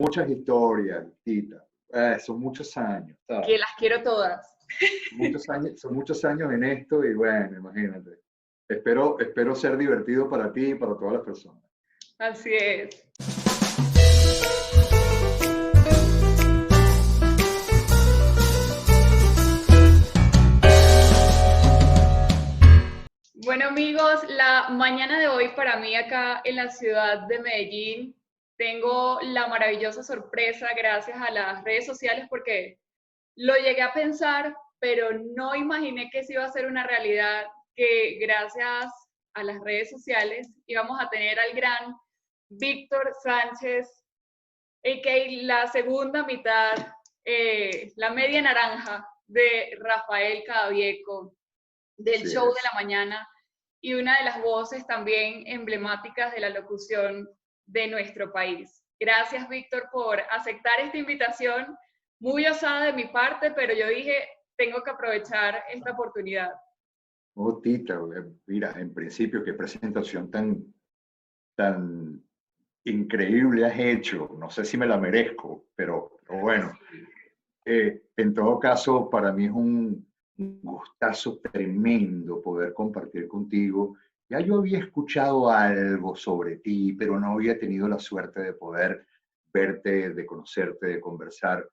muchas historias, Tita. Son muchos años, Que ¿sabes? las quiero todas. Son muchos años en esto y bueno, imagínate. Espero ser divertido para ti y para todas las personas. Así es. Bueno amigos, la mañana de hoy para mí acá en la ciudad de Medellín tengo la maravillosa sorpresa gracias a las redes sociales porque lo llegué a pensar, pero no imaginé que eso iba a ser una realidad, que gracias a las redes sociales íbamos a tener al gran Víctor Sánchez, a.k.a. la segunda mitad, la media naranja de Rafael Cadavieco, del Así show de es. la mañana y una de las voces también emblemáticas de la locución de nuestro país. Gracias, Víctor, por aceptar esta invitación, muy osada de mi parte, pero yo dije, tengo que aprovechar esta oportunidad. Oh, Tita, mira, en principio, qué presentación tan increíble has hecho. No sé si me la merezco, pero bueno, en todo caso, para mí es un gustazo tremendo poder compartir contigo. Ya yo había escuchado algo sobre ti, pero no había tenido la suerte de poder verte, de conocerte, de conversar.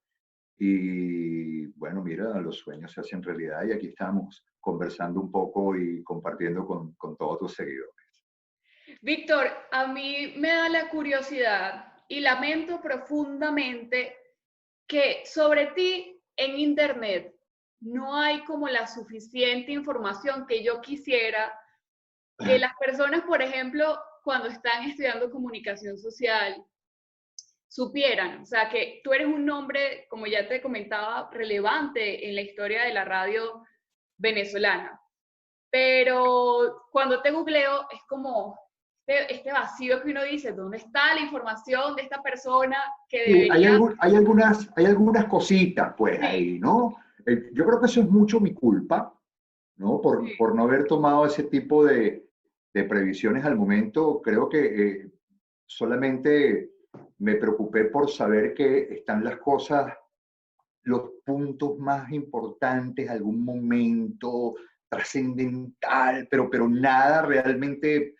Y bueno, mira, los sueños se hacen realidad y aquí estamos conversando un poco y compartiendo con todos tus seguidores. Víctor, a mí me da la curiosidad y lamento profundamente que sobre ti en Internet no hay como la suficiente información que yo quisiera que las personas, por ejemplo, cuando están estudiando comunicación social, supieran. O sea, que tú eres un nombre, como ya te comentaba, relevante en la historia de la radio venezolana. Pero cuando te googleo es como este vacío que uno dice, ¿dónde está la información de esta persona que Sí, debería? hay algunas cositas, pues Sí, ahí, ¿no? Yo creo que eso es mucho mi culpa, ¿no? sí. Por no haber tomado ese tipo de previsiones al momento. Creo que solamente me preocupé por saber que están las cosas, los puntos más importantes, algún momento trascendental, pero nada realmente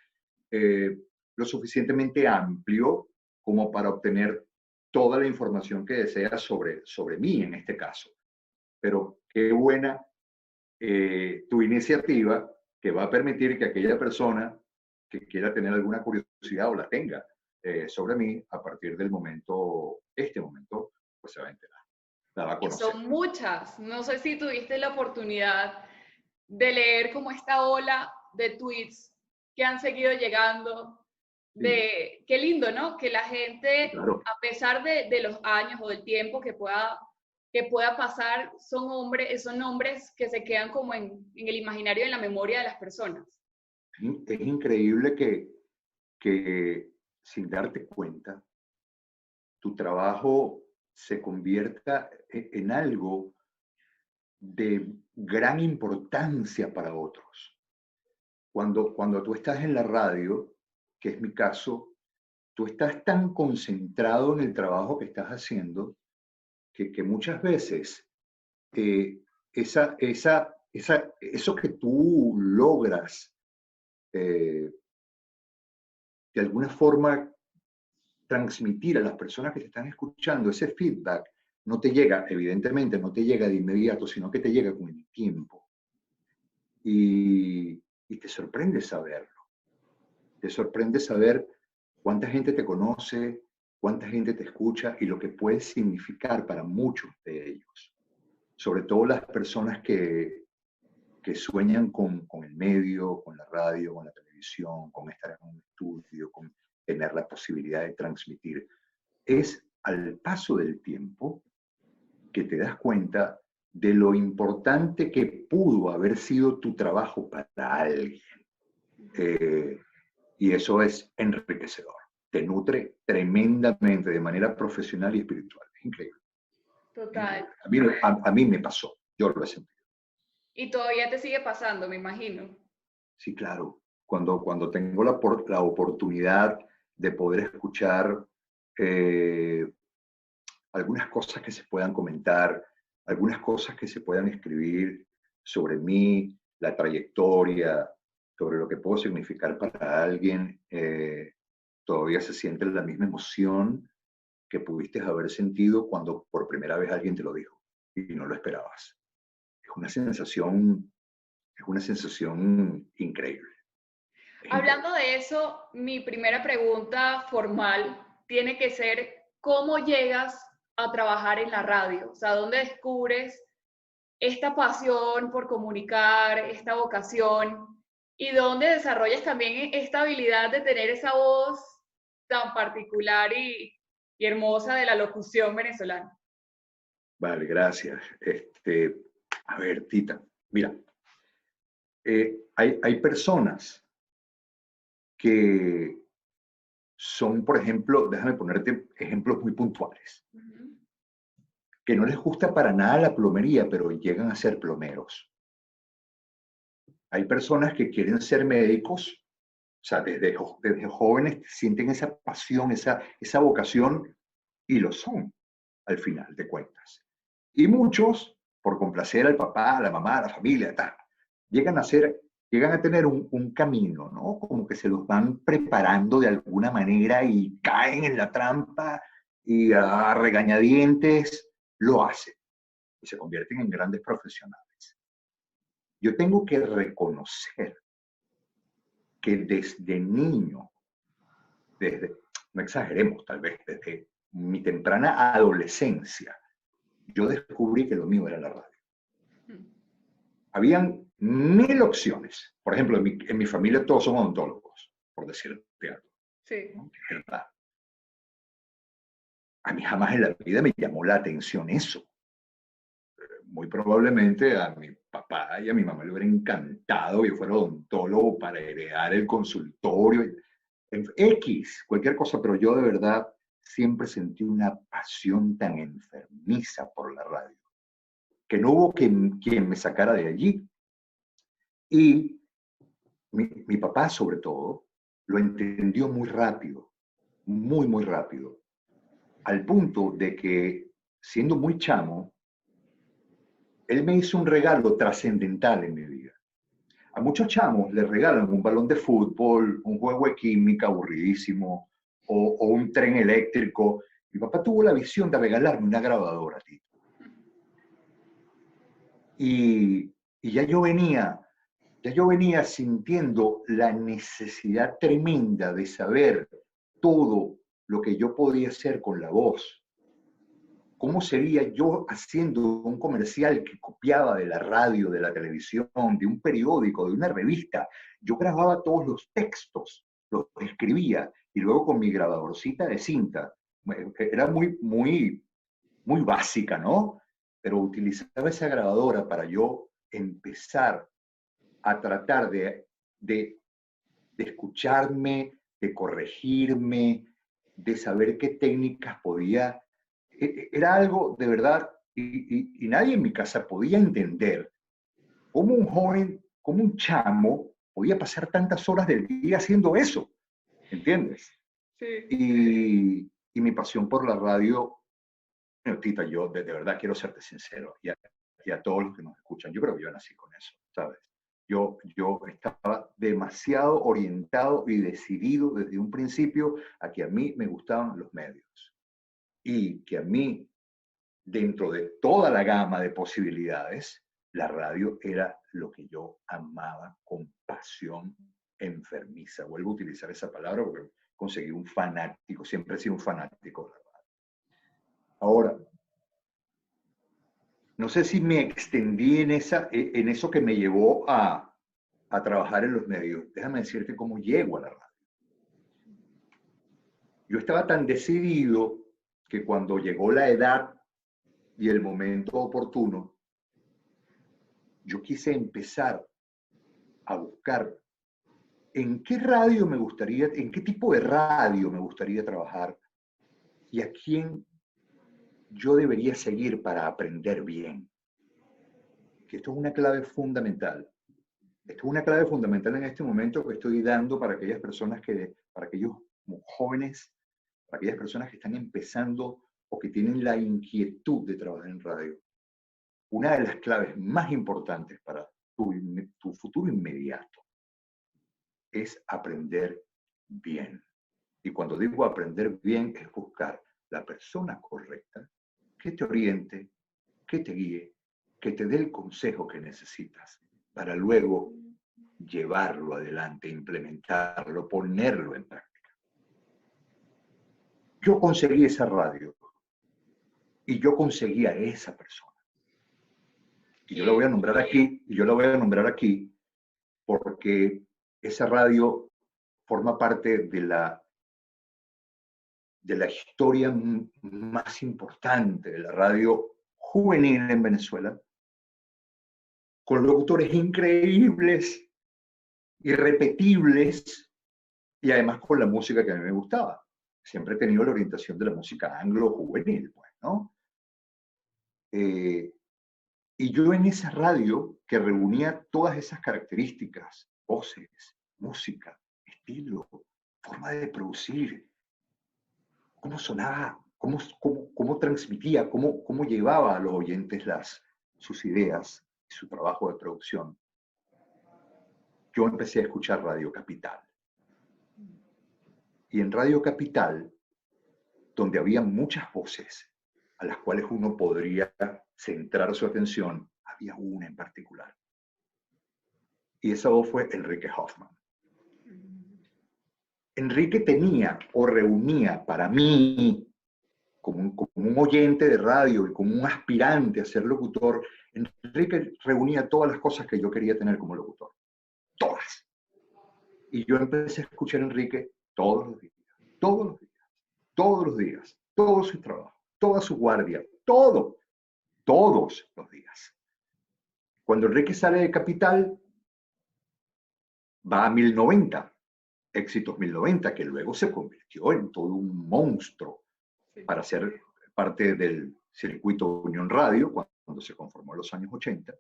eh, lo suficientemente amplio como para obtener toda la información que desea sobre mí en este caso. Pero qué buena tu iniciativa que va a permitir que aquella persona que quiera tener alguna curiosidad o la tenga sobre mí, a partir del momento, este momento, pues se va a enterar, la va a Y conocer. son muchas. No sé si tuviste la oportunidad de leer como esta ola de tweets que han seguido llegando, Sí, de qué lindo, ¿no? Que la sí, gente, claro. a pesar de los años o del tiempo que pueda pasar, son nombres que se quedan como en el imaginario, en la memoria de las personas. Es increíble que sin darte cuenta, tu trabajo se convierta en algo de gran importancia para otros. Cuando tú estás en la radio, que es mi caso, tú estás tan concentrado en el trabajo que estás haciendo que muchas veces eh, eso que tú logras eh, de alguna forma transmitir a las personas que te están escuchando, ese feedback no te llega, evidentemente no te llega de inmediato, sino que te llega con el tiempo. Y te sorprende saberlo. Te sorprende saber cuánta gente te conoce, cuánta gente te escucha y lo que puede significar para muchos de ellos. Sobre todo las personas que sueñan con el medio, con la radio, con la televisión, con estar en un estudio, con tener la posibilidad de transmitir. Es al paso del tiempo que te das cuenta de lo importante que pudo haber sido tu trabajo para alguien. Eh, y eso es enriquecedor. Te nutre tremendamente de manera profesional y espiritual. Es increíble. Es Total. increíble. A mí me pasó. Yo lo he sentido. Y todavía te sigue pasando, me imagino. Sí, claro. Cuando tengo la oportunidad de poder escuchar algunas cosas que se puedan comentar, algunas cosas que se puedan escribir sobre mí, la trayectoria, sobre lo que puedo significar para alguien, todavía se siente la misma emoción que pudiste haber sentido cuando por primera vez alguien te lo dijo y no lo esperabas. Es una sensación, es una sensación increíble. Es increíble. Hablando de eso, mi primera pregunta formal tiene que ser, ¿cómo llegas a trabajar en la radio? O sea, ¿dónde descubres esta pasión por comunicar, esta vocación? ¿Y dónde desarrollas también esta habilidad de tener esa voz tan particular y hermosa de la locución venezolana? Vale, gracias. A ver, Tita, mira, hay personas que son, por ejemplo, déjame ponerte ejemplos muy puntuales, Ujú. que no les gusta para nada la plomería, pero llegan a ser plomeros. Hay personas que quieren ser médicos, o sea, desde jóvenes sienten esa pasión, esa vocación y lo son al final de cuentas. Y muchos, por complacer al papá, a la mamá, a la familia, tal, llegan a ser, llegan a tener un camino, ¿no? Como que se los van preparando de alguna manera y caen en la trampa y a regañadientes lo hacen y se convierten en grandes profesionales. Yo tengo que reconocer que desde niño, desde, no exageremos tal vez, desde mi temprana adolescencia, yo descubrí que lo mío era la radio. Habían 1000 opciones. Por ejemplo, en mi familia todos son odontólogos, por decirte algo, Sí. ¿no? Es verdad. A mí jamás en la vida me llamó la atención eso. Muy probablemente a mi papá y a mi mamá le hubiera encantado que yo fuera odontólogo para heredar el consultorio, en X, cualquier cosa, pero yo de verdad siempre sentí una pasión tan enfermiza por la radio, que no hubo quien me sacara de allí. Y mi papá, sobre todo, lo entendió muy rápido, muy, muy rápido, al punto de que, siendo muy chamo, él me hizo un regalo trascendental en mi vida. A muchos chamos les regalan un balón de fútbol, un juego de química aburridísimo o un tren eléctrico. Mi papá tuvo la visión de regalarme una grabadora, tío. Y ya yo venía sintiendo la necesidad tremenda de saber todo lo que yo podía hacer con la voz. ¿Cómo sería yo haciendo un comercial que copiaba de la radio, de la televisión, de un periódico, de una revista? Yo grababa todos los textos, los escribía y luego con mi grabadorcita de cinta. Era muy básica, ¿no? Pero utilizaba esa grabadora para yo empezar a tratar de escucharme, de corregirme, de saber qué técnicas podía. Era algo de verdad, y nadie en mi casa podía entender cómo un joven, cómo un chamo podía pasar tantas horas del día haciendo eso, ¿entiendes? Sí. Y mi pasión por la radio, Tita, yo de verdad quiero serte sincero, y a todos los que nos escuchan, yo creo que yo nací con eso, ¿sabes? Yo estaba demasiado orientado y decidido desde un principio a que a mí me gustaban los medios y que a mí, dentro de toda la gama de posibilidades, la radio era lo que yo amaba con pasión enfermiza. Vuelvo a utilizar esa palabra porque conseguí un fanático, siempre he sido un fanático de la radio. Ahora, no sé si me extendí en eso que me llevó a trabajar en los medios. Déjame decirte cómo llego a la radio. Yo estaba tan decidido que cuando llegó la edad y el momento oportuno, yo quise empezar a buscar en qué radio me gustaría, en qué tipo de radio me gustaría trabajar y a quién yo debería seguir para aprender bien. Que esto es una clave fundamental. Esto es una clave fundamental en este momento que estoy dando para aquellas personas para aquellos jóvenes, para aquellas personas que están empezando o que tienen la inquietud de trabajar en radio, una de las claves más importantes para tu futuro inmediato es aprender bien. Y cuando digo aprender bien, es buscar la persona correcta que te oriente, que te guíe, que te dé el consejo que necesitas para luego llevarlo adelante, implementarlo, ponerlo en práctica. Yo conseguí esa radio y yo conseguí a esa persona. Y yo la voy a nombrar aquí, y yo la voy a nombrar aquí porque esa radio forma parte de la historia más importante de la radio juvenil en Venezuela, con locutores increíbles, irrepetibles, y además con la música que a mí me gustaba. Siempre he tenido la orientación de la música anglo-juvenil, pues, ¿no? Y yo en esa radio que reunía todas esas características, voces, música, estilo, forma de producir, cómo sonaba, cómo transmitía, cómo llevaba a los oyentes sus ideas y su trabajo de producción. Yo empecé a escuchar Radio Capital. Y en Radio Capital, donde había muchas voces a las cuales uno podría centrar su atención, había una en particular. Y esa voz fue Enrique Hoffman. Enrique tenía o reunía para mí, como un oyente de radio y como un aspirante a ser locutor, Enrique reunía todas las cosas que yo quería tener como locutor. Todas. Y yo empecé a escuchar a Enrique todos los días, todos los días, todos los días, todo su trabajo, toda su guardia, todos los días. Cuando Enrique sale de Capital, va a 1090, Éxitos 1090, que luego se convirtió en todo un monstruo para ser parte del circuito Unión Radio, cuando se conformó en los años 80.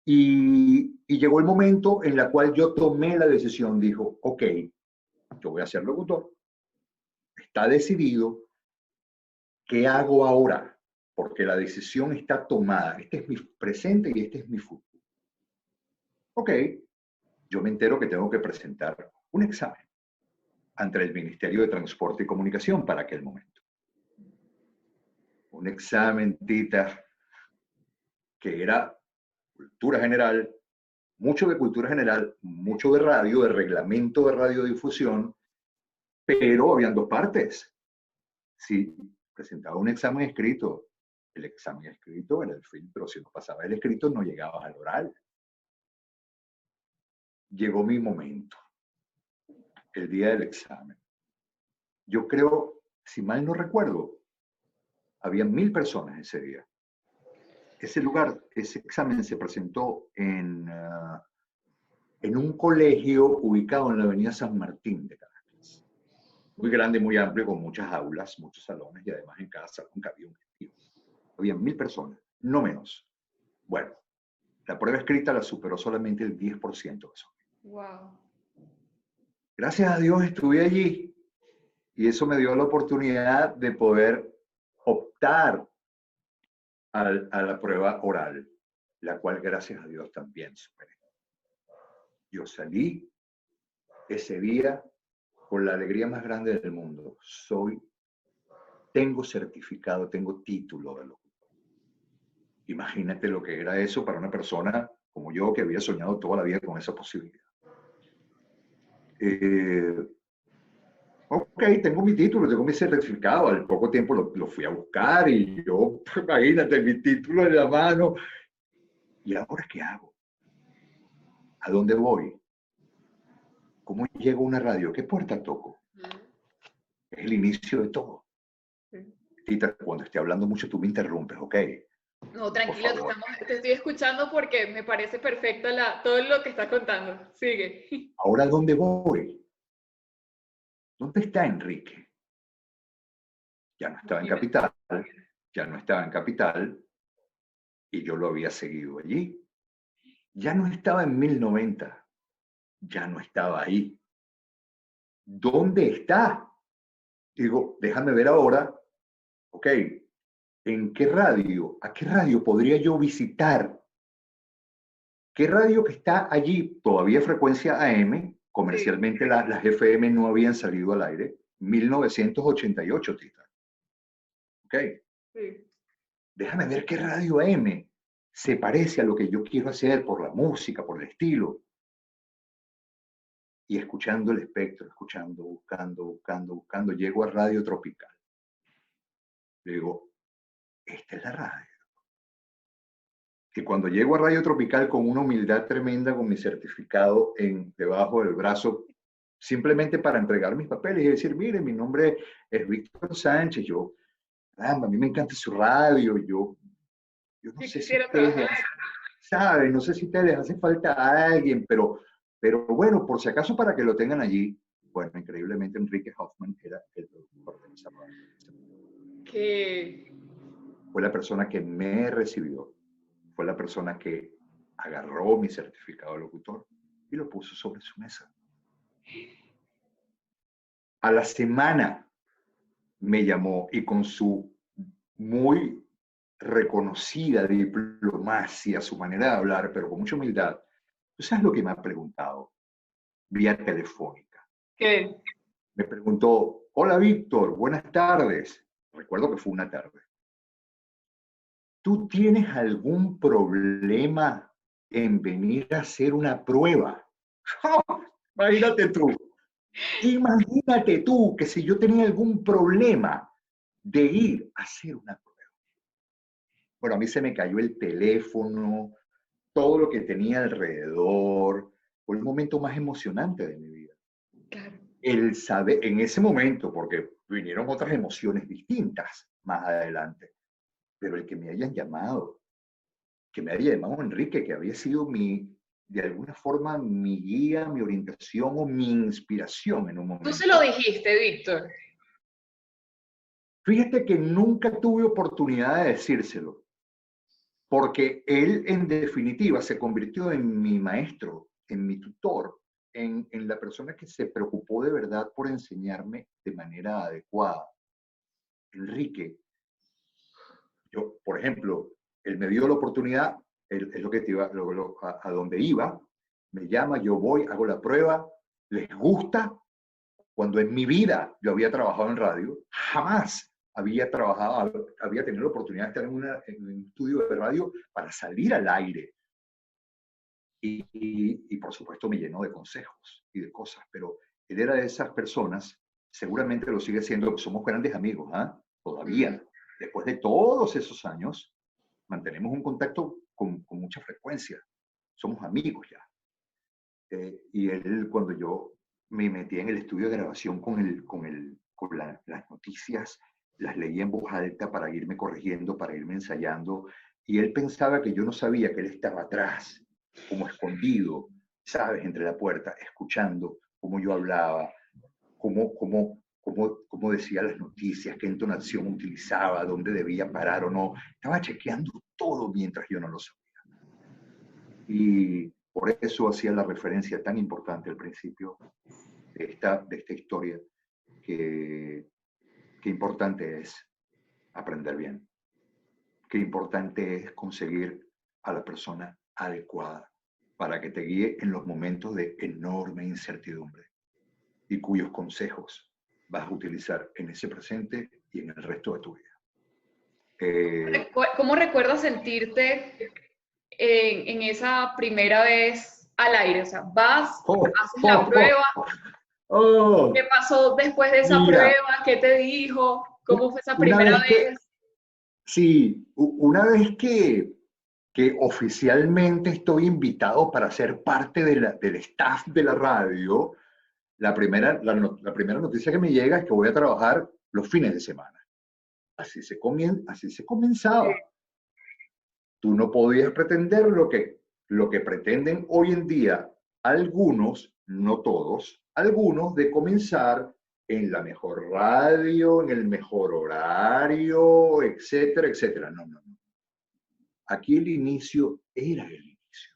Y llegó el momento en el cual yo tomé la decisión, dijo, ok, yo voy a ser locutor, está decidido, ¿qué hago ahora? Porque la decisión está tomada, este es mi presente y este es mi futuro. Ok, yo me entero que tengo que presentar un examen ante el Ministerio de Transporte y Comunicación para aquel momento. Un examen, Tita, que era cultura general, mucho de cultura general, mucho de radio, de reglamento de radiodifusión, pero habían dos partes. Si presentaba un examen escrito, el examen escrito era el filtro, si no pasaba el escrito no llegabas al oral. Llegó mi momento, el día del examen. Yo creo, si mal no recuerdo, había 1000 personas ese día. Ese lugar, ese examen se presentó en un colegio ubicado en la avenida San Martín de Caracas. Muy grande, muy amplio, con muchas aulas, muchos salones, y además en cada salón cabía un estudio. Había 1000 personas, no menos. Bueno, la prueba escrita la superó solamente el 10% de eso. Wow. Gracias a Dios estuve allí y eso me dio la oportunidad de poder optar a la prueba oral, la cual gracias a Dios también superé. Yo salí ese día con la alegría más grande del mundo. Tengo certificado, tengo título de locutor. Imagínate lo que era eso para una persona como yo que había soñado toda la vida con esa posibilidad. Ok, tengo mi título, tengo mi certificado. Al poco tiempo lo fui a buscar y yo, imagínate, mi título en la mano. ¿Y ahora qué hago? ¿A dónde voy? ¿Cómo llego a una radio? ¿Qué puerta toco? Es el inicio de todo. Tita, cuando esté hablando mucho tú me interrumpes, ¿ok? No, tranquilo, te estoy escuchando porque me parece perfecto todo lo que estás contando. Sigue. ¿Ahora dónde voy? ¿Dónde está Enrique? Ya no estaba en Capital, ya no estaba en Capital y yo lo había seguido allí. Ya no estaba en 1090, ya no estaba ahí. ¿Dónde está? Digo, déjame ver ahora ok, ¿en qué radio? ¿A qué radio podría yo visitar? ¿Qué radio que está allí? Todavía frecuencia AM, Sí, comercialmente las FM no habían salido al aire. 1988, Tita. Ok, sí. déjame ver qué radio AM se parece a lo que yo quiero hacer por la música, por el estilo. Y escuchando el espectro, escuchando, buscando, llego a Radio Tropical. Le digo, esta es la radio. Y cuando llego a Radio Tropical con una humildad tremenda, con mi certificado debajo del brazo, simplemente para entregar mis papeles y decir, mire, mi nombre es Víctor Sánchez, caramba, a mí me encanta su radio, yo no Yo sé si a quisiera ustedes trabajar. les hace, ¿saben? No sé si a ustedes les hace falta a alguien, pero bueno, por si acaso para que lo tengan allí, bueno, increíblemente Enrique Hoffman era el productor de esa radio. Que Fue la persona que me recibió, fue la persona que agarró mi certificado de locutor y lo puso sobre su mesa. A la semana me llamó y con su muy reconocida diplomacia, su manera de hablar, pero con mucha humildad, ¿tú sabes lo que me ha preguntado? Vía telefónica. ¿qué? Me preguntó, hola Víctor, buenas tardes. Recuerdo que fue una tarde. ¿Tú tienes algún problema en venir a hacer una prueba? ¡Oh! Imagínate tú. Imagínate tú que si yo tenía algún problema de ir a hacer una prueba. Bueno, a mí se me cayó el teléfono, todo lo que tenía alrededor. Fue el momento más emocionante de mi vida. Claro. El saber, en ese momento, porque vinieron otras emociones distintas más adelante, pero el que me hayan llamado, que me haya llamado Enrique, que había sido de alguna forma, mi guía, mi orientación o mi inspiración en un Tú se lo momento. dijiste, Víctor. Fíjate que nunca tuve oportunidad de decírselo, porque él en definitiva se convirtió en mi maestro, en mi tutor, en la persona que se preocupó de verdad por enseñarme de manera adecuada. Enrique, yo, por ejemplo, él me dio la oportunidad, es lo que te iba, a donde iba, me llama, yo voy, hago la prueba, les gusta. Cuando en mi vida yo había trabajado en radio, jamás había tenido la oportunidad de estar en un estudio de radio para salir al aire. Y por supuesto me llenó de consejos y de cosas, pero él era de esas personas, seguramente lo sigue siendo, somos grandes amigos, ¿ah? Mm. Todavía, después de todos esos años, mantenemos un contacto con mucha frecuencia, somos amigos ya. Y él, cuando yo me metí en el estudio de grabación con las noticias, las leía en voz alta para irme corrigiendo, para irme ensayando, y él pensaba que yo no sabía que él estaba atrás, como escondido, ¿sabes? Entre la puerta, escuchando cómo yo hablaba, cómo decía las noticias, qué entonación utilizaba, dónde debía parar o no. Estaba chequeando todo mientras yo no lo sabía. Y por eso hacía la referencia tan importante al principio de esta historia, que, que importante es aprender bien, qué importante es conseguir a la persona adecuada para que te guíe en los momentos de enorme incertidumbre y cuyos consejos vas a utilizar en ese presente y en el resto de tu vida. Eh, ¿Cómo recuerdas sentirte en esa primera vez al aire? O sea, vas, oh, haces la oh, prueba. ¿Qué oh, pasó después de esa mira, prueba? ¿Qué te dijo? ¿Cómo fue esa una primera vez que, vez? sí, una vez que oficialmente estoy invitado para ser parte del staff de la radio, la primera noticia que me llega es que voy a trabajar los fines de semana. Así se comenzaba. Tú no podías pretender lo que pretenden hoy en día algunos, no todos, algunos de comenzar en la mejor radio, en el mejor horario, etcétera, etcétera. No, no, no. Aquí el inicio era el inicio.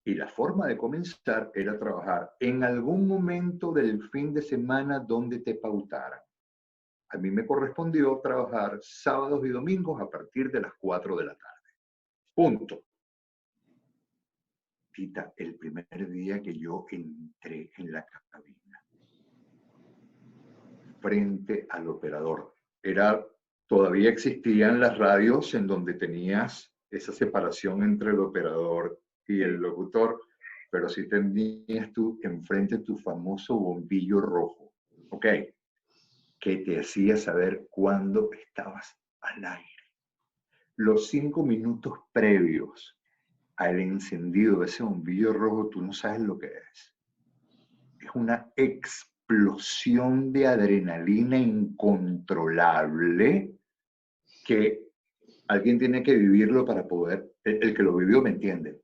Y la forma de comenzar era trabajar en algún momento del fin de semana donde te pautaran. a mí me correspondió trabajar sábados y domingos a partir de las 4 de la tarde. Punto. Tita, el primer día que yo entré en la cabina, frente al operador, todavía existían las radios en donde tenías esa separación entre el operador y el locutor, pero sí tenías tú enfrente tu famoso bombillo rojo, ¿ok? Que te hacía saber cuándo estabas al aire. Los 5 minutos previos al encendido de ese bombillo rojo, tú no sabes lo que es. Es una explosión de adrenalina incontrolable que alguien tiene que vivirlo para poder, el que lo vivió me entiende,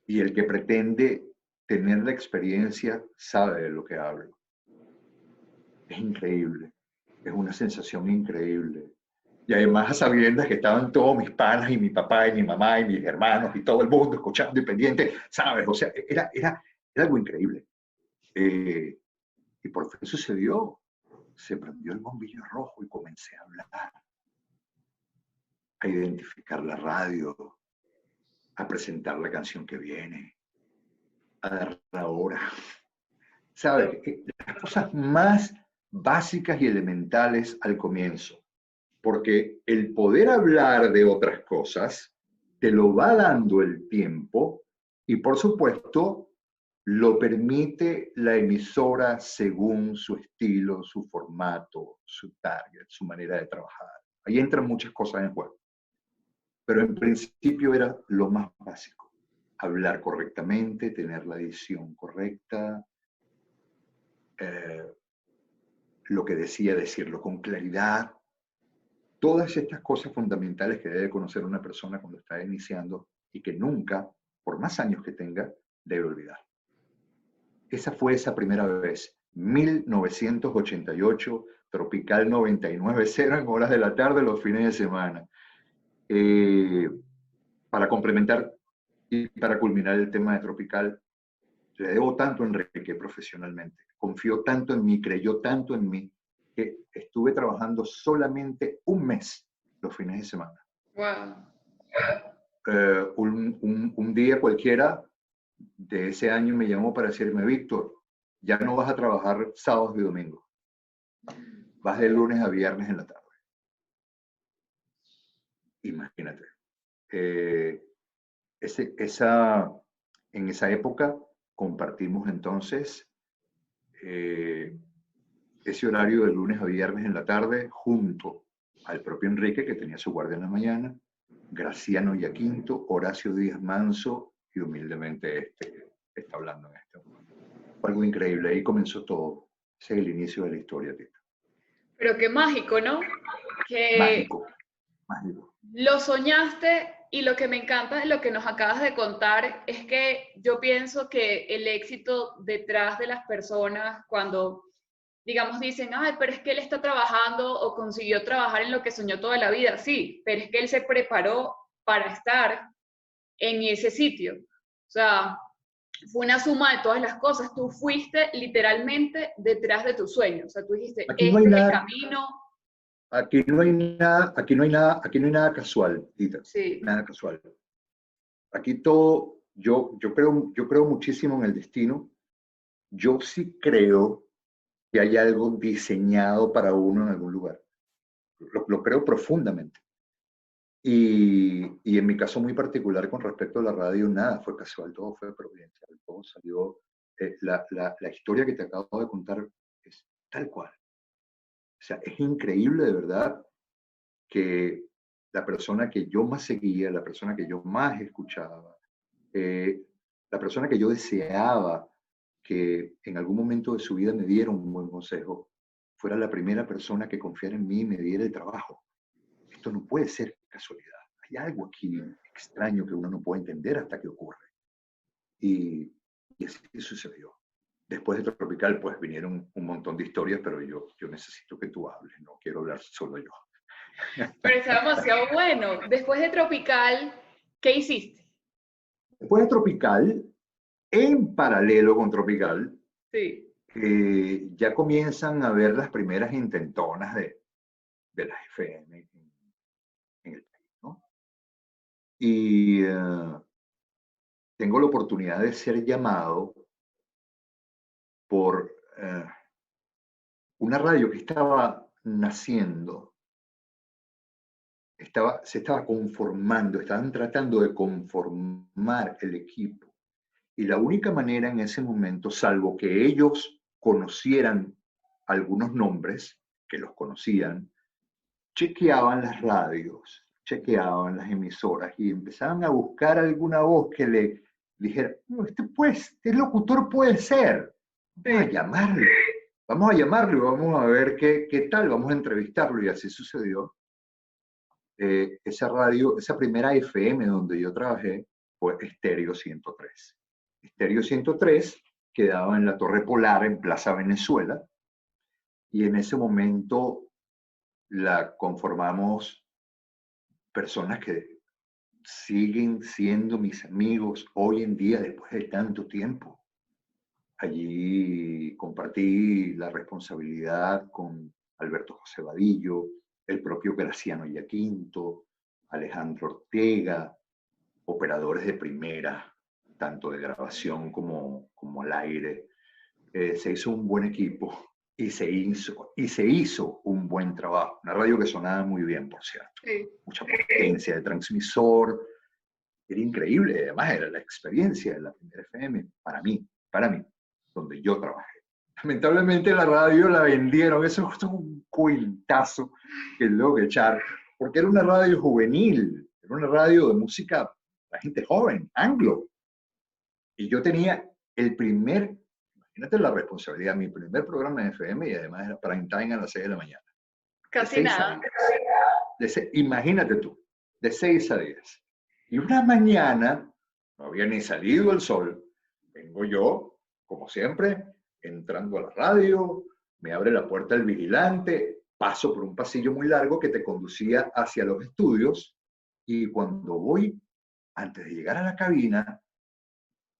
y el que pretende tener la experiencia sabe de lo que hablo. Es increíble, es una sensación increíble. Y además a sabiendas que estaban todos mis panas y mi papá y mi mamá y mis hermanos y todo el mundo escuchando y pendiente, ¿sabes? O sea, era algo increíble. Y por fin sucedió. Se prendió el bombillo rojo y comencé a hablar, a identificar la radio, a presentar la canción que viene, a dar la hora. ¿Sabes? Las cosas más básicas y elementales al comienzo. Porque el poder hablar de otras cosas te lo va dando el tiempo y, por supuesto, lo permite la emisora según su estilo, su formato, su target, su manera de trabajar. Ahí entran muchas cosas en juego. Pero en principio era lo más básico. Hablar correctamente, tener la dicción correcta, lo que decía, decirlo con claridad. Todas estas cosas fundamentales que debe conocer una persona cuando está iniciando y que nunca, por más años que tenga, debe olvidar. Esa fue esa primera vez, 1988, Tropical 99.0 en horas de la tarde, los fines de semana. Para complementar y para culminar el tema de Tropical, le debo tanto a Enrique profesionalmente, confió tanto en mí, creyó tanto en mí, que estuve trabajando solamente un mes los fines de semana. Wow. Un día cualquiera de ese año me llamó para decirme, Víctor, ya no vas a trabajar sábados y domingos. Vas de lunes a viernes en la tarde. Imagínate. En esa época compartimos entonces ese horario de lunes a viernes en la tarde junto al propio Enrique, que tenía su guardia en la mañana, Graciano Yaquinto, Horacio Díaz Manso y humildemente que está hablando en este momento. Fue algo increíble, ahí comenzó todo. Ese es el inicio de la historia, Tita. Pero qué mágico, ¿no? Que mágico. lo soñaste y lo que me encanta de lo que nos acabas de contar es que yo pienso que el éxito detrás de las personas cuando, digamos, dicen, ay, pero es que él está trabajando o consiguió trabajar en lo que soñó toda la vida. Sí, pero es que él se preparó para estar en ese sitio. O sea, fue una suma de todas las cosas. Tú fuiste literalmente detrás de tu sueño. O sea, tú dijiste, aquí este es el camino. Aquí no hay nada casual, Tita. Sí. Nada casual. Aquí todo, yo creo muchísimo en el destino. Yo sí creo que hay algo diseñado para uno en algún lugar. Lo creo profundamente. Y en mi caso muy particular con respecto a la radio, nada fue casual, todo fue providencial, todo salió. La historia que te acabo de contar es tal cual. O sea, es increíble de verdad que la persona que yo más seguía, la persona que yo más escuchaba, la persona que yo deseaba que en algún momento de su vida me diera un buen consejo, fuera la primera persona que confiara en mí y me diera el trabajo. Esto no puede ser casualidad. Hay algo aquí extraño que uno no puede entender hasta que ocurre. Y así sucedió. Después de Tropical, pues vinieron un montón de historias, pero yo necesito que tú hables, no quiero hablar solo yo. Pero está demasiado bueno. Después de Tropical, ¿qué hiciste? Después de Tropical, en paralelo con Tropical, sí. ya comienzan a ver las primeras intentonas de las FM en el país, ¿no? Y tengo la oportunidad de ser llamado por una radio que estaba naciendo, se estaba conformando, estaban tratando de conformar el equipo. Y la única manera en ese momento, salvo que ellos conocieran algunos nombres, que los conocían, chequeaban las radios, chequeaban las emisoras y empezaban a buscar alguna voz que le dijera, no, este locutor puede ser, vamos a llamarlo, vamos a llamarlo, vamos a ver qué tal, vamos a entrevistarlo, y así sucedió. Esa radio, esa primera FM donde yo trabajé fue Estéreo 103. Estéreo 103 quedaba en la Torre Polar, en Plaza Venezuela, y en ese momento la conformamos personas que siguen siendo mis amigos hoy en día después de tanto tiempo. Allí compartí la responsabilidad con Alberto José Vadillo, el propio Graciano Yaquinto, Alejandro Ortega, operadores de primera, tanto de grabación como al aire. Se hizo un buen equipo y se hizo un buen trabajo. Una radio que sonaba muy bien, por cierto. Sí. Mucha potencia de transmisor. Era increíble. Además, era la experiencia de la primera FM para mí, donde yo trabajé. Lamentablemente la radio la vendieron. Eso es un cuentazo que luego que echar, porque era una radio juvenil, era una radio de música para gente joven, anglo. Y yo tenía imagínate la responsabilidad, mi primer programa de FM, y además era prime time a las 6 de la mañana. Casi nada. Imagínate tú, de 6 a 10. Y una mañana, no había ni salido el sol, vengo yo, como siempre, entrando a la radio, me abre la puerta el vigilante, paso por un pasillo muy largo que te conducía hacia los estudios, y cuando voy, antes de llegar a la cabina,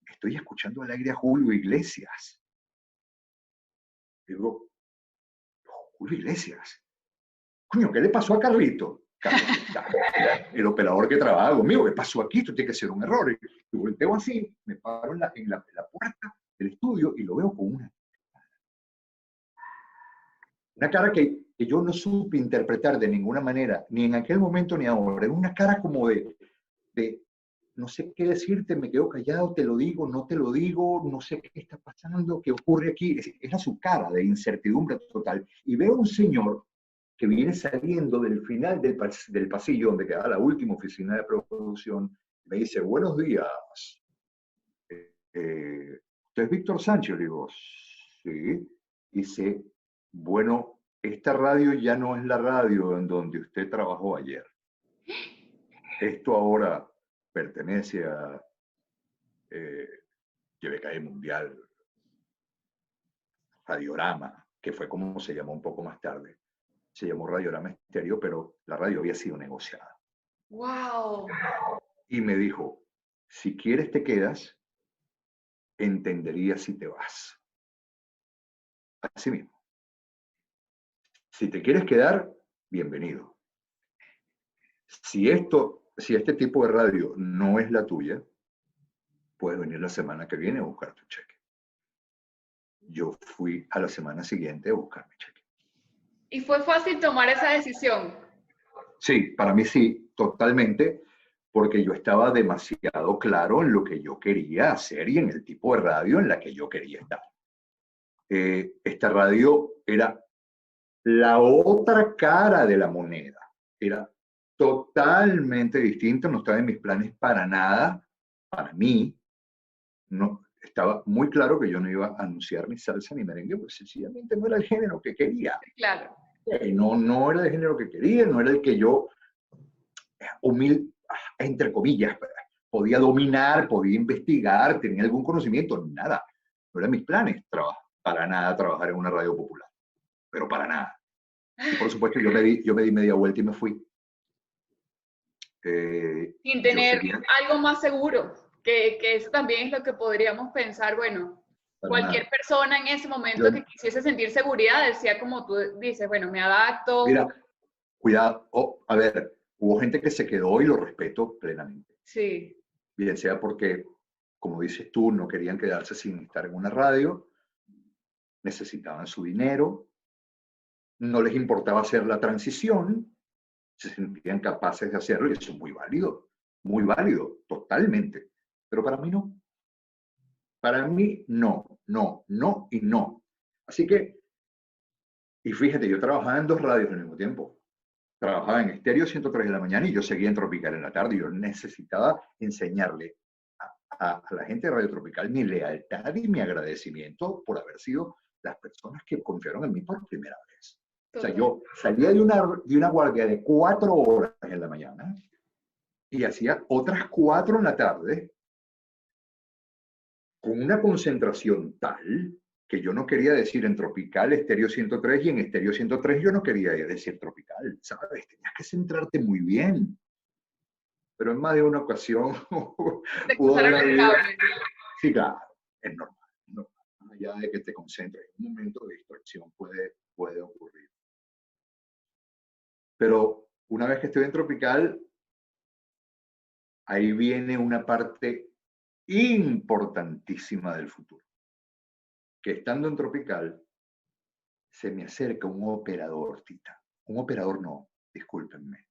estoy escuchando al aire a Julio Iglesias. Digo, Julio Iglesias. Coño, ¿qué le pasó a Carlito? El operador que trabaja conmigo, ¿qué pasó aquí? Esto tiene que ser un error. Y volteo así, me paro en la puerta del estudio y lo veo con una cara que yo no supe interpretar de ninguna manera, ni en aquel momento ni ahora. Era una cara como de no sé qué decirte, me quedo callado, te lo digo, no te lo digo, no sé qué está pasando, qué ocurre aquí. Era su cara de incertidumbre total. Y veo un señor que viene saliendo del final del pasillo donde quedaba la última oficina de producción. Me dice, buenos días. ¿Usted es Víctor Sánchez? Le digo, sí. Dice, bueno, esta radio ya no es la radio en donde usted trabajó ayer. Esto ahora pertenece a YBKE Mundial, Radiorama, que fue como se llamó un poco más tarde. Se llamó Radiorama Estéreo, pero la radio había sido negociada. ¡Wow! Y me dijo, si quieres te quedas, entendería si te vas. Así mismo. Si te quieres quedar, bienvenido. Si este tipo de radio no es la tuya, puedes venir la semana que viene a buscar tu cheque. Yo fui a la semana siguiente a buscar mi cheque. ¿Y fue fácil tomar esa decisión? Sí, para mí sí, totalmente, porque yo estaba demasiado claro en lo que yo quería hacer y en el tipo de radio en la que yo quería estar. Esta radio era la otra cara de la moneda, era totalmente distinta, no estaba en mis planes para nada, para mí, no, estaba muy claro que yo no iba a anunciar ni salsa ni merengue, pues sencillamente no era el género que quería. Claro. No era el género que quería, no era el que yo, entre comillas, podía dominar, podía investigar, tenía algún conocimiento, nada. No eran mis planes para nada trabajar en una radio popular, pero para nada. Y por supuesto yo me di media vuelta y me fui. Sin tener algo más seguro, que eso también es lo que podríamos pensar, bueno, para Cualquier nada. persona en ese momento Yo, que quisiese sentir seguridad decía como tú dices, bueno, me adapto. mira, cuidado, a ver, hubo gente que se quedó y lo respeto plenamente. Sí, Bien sea porque, como dices tú, no querían quedarse sin estar en una radio, necesitaban su dinero, no les importaba hacer la transición, se sentían capaces de hacerlo y eso es muy válido, totalmente. Pero para mí no. Para mí no, no, no y no. Así que, y fíjate, yo trabajaba en dos radios al mismo tiempo. Trabajaba en Estéreo 103 de la mañana y yo seguía en Tropical en la tarde. Yo necesitaba enseñarle a la gente de Radio Tropical mi lealtad y mi agradecimiento por haber sido las personas que confiaron en mí por primera vez. O sea, total. yo salía de una guardia de 4 horas en la mañana y hacía otras 4 en la tarde con una concentración tal que yo no quería decir en Tropical Estéreo 103 y en Estéreo 103 yo no quería decir Tropical, ¿sabes? Tenías que centrarte muy bien. Pero en más de una ocasión Te pudo cruzaron haber el habido. cable. Sí, claro, es normal. No, más allá de que te concentres, un momento de distracción puede ocurrir. Pero una vez que estoy en Tropical, ahí viene una parte importantísima del futuro. Que estando en Tropical, se me acerca un operador, Tita. Un operador no, discúlpenme.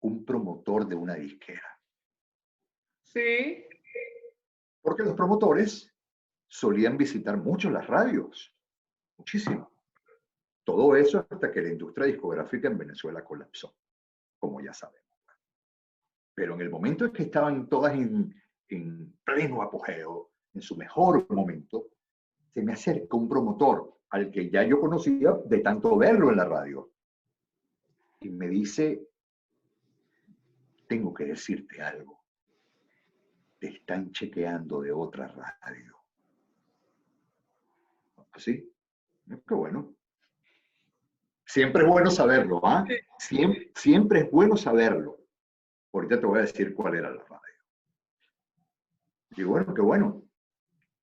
Un promotor de una disquera. Sí, Porque los promotores solían visitar mucho las radios. Muchísimo. Todo eso hasta que la industria discográfica en Venezuela colapsó, como ya sabemos. Pero en el momento en que estaban todas en pleno apogeo, en su mejor momento, se me acerca un promotor al que ya yo conocía de tanto verlo en la radio. Y me dice, tengo que decirte algo. Te están chequeando de otra radio. ¿Así? Qué bueno. Siempre es bueno saberlo, ¿ah? sí. Siempre es bueno saberlo. Ahorita te voy a decir cuál era la radio. Y bueno, qué bueno.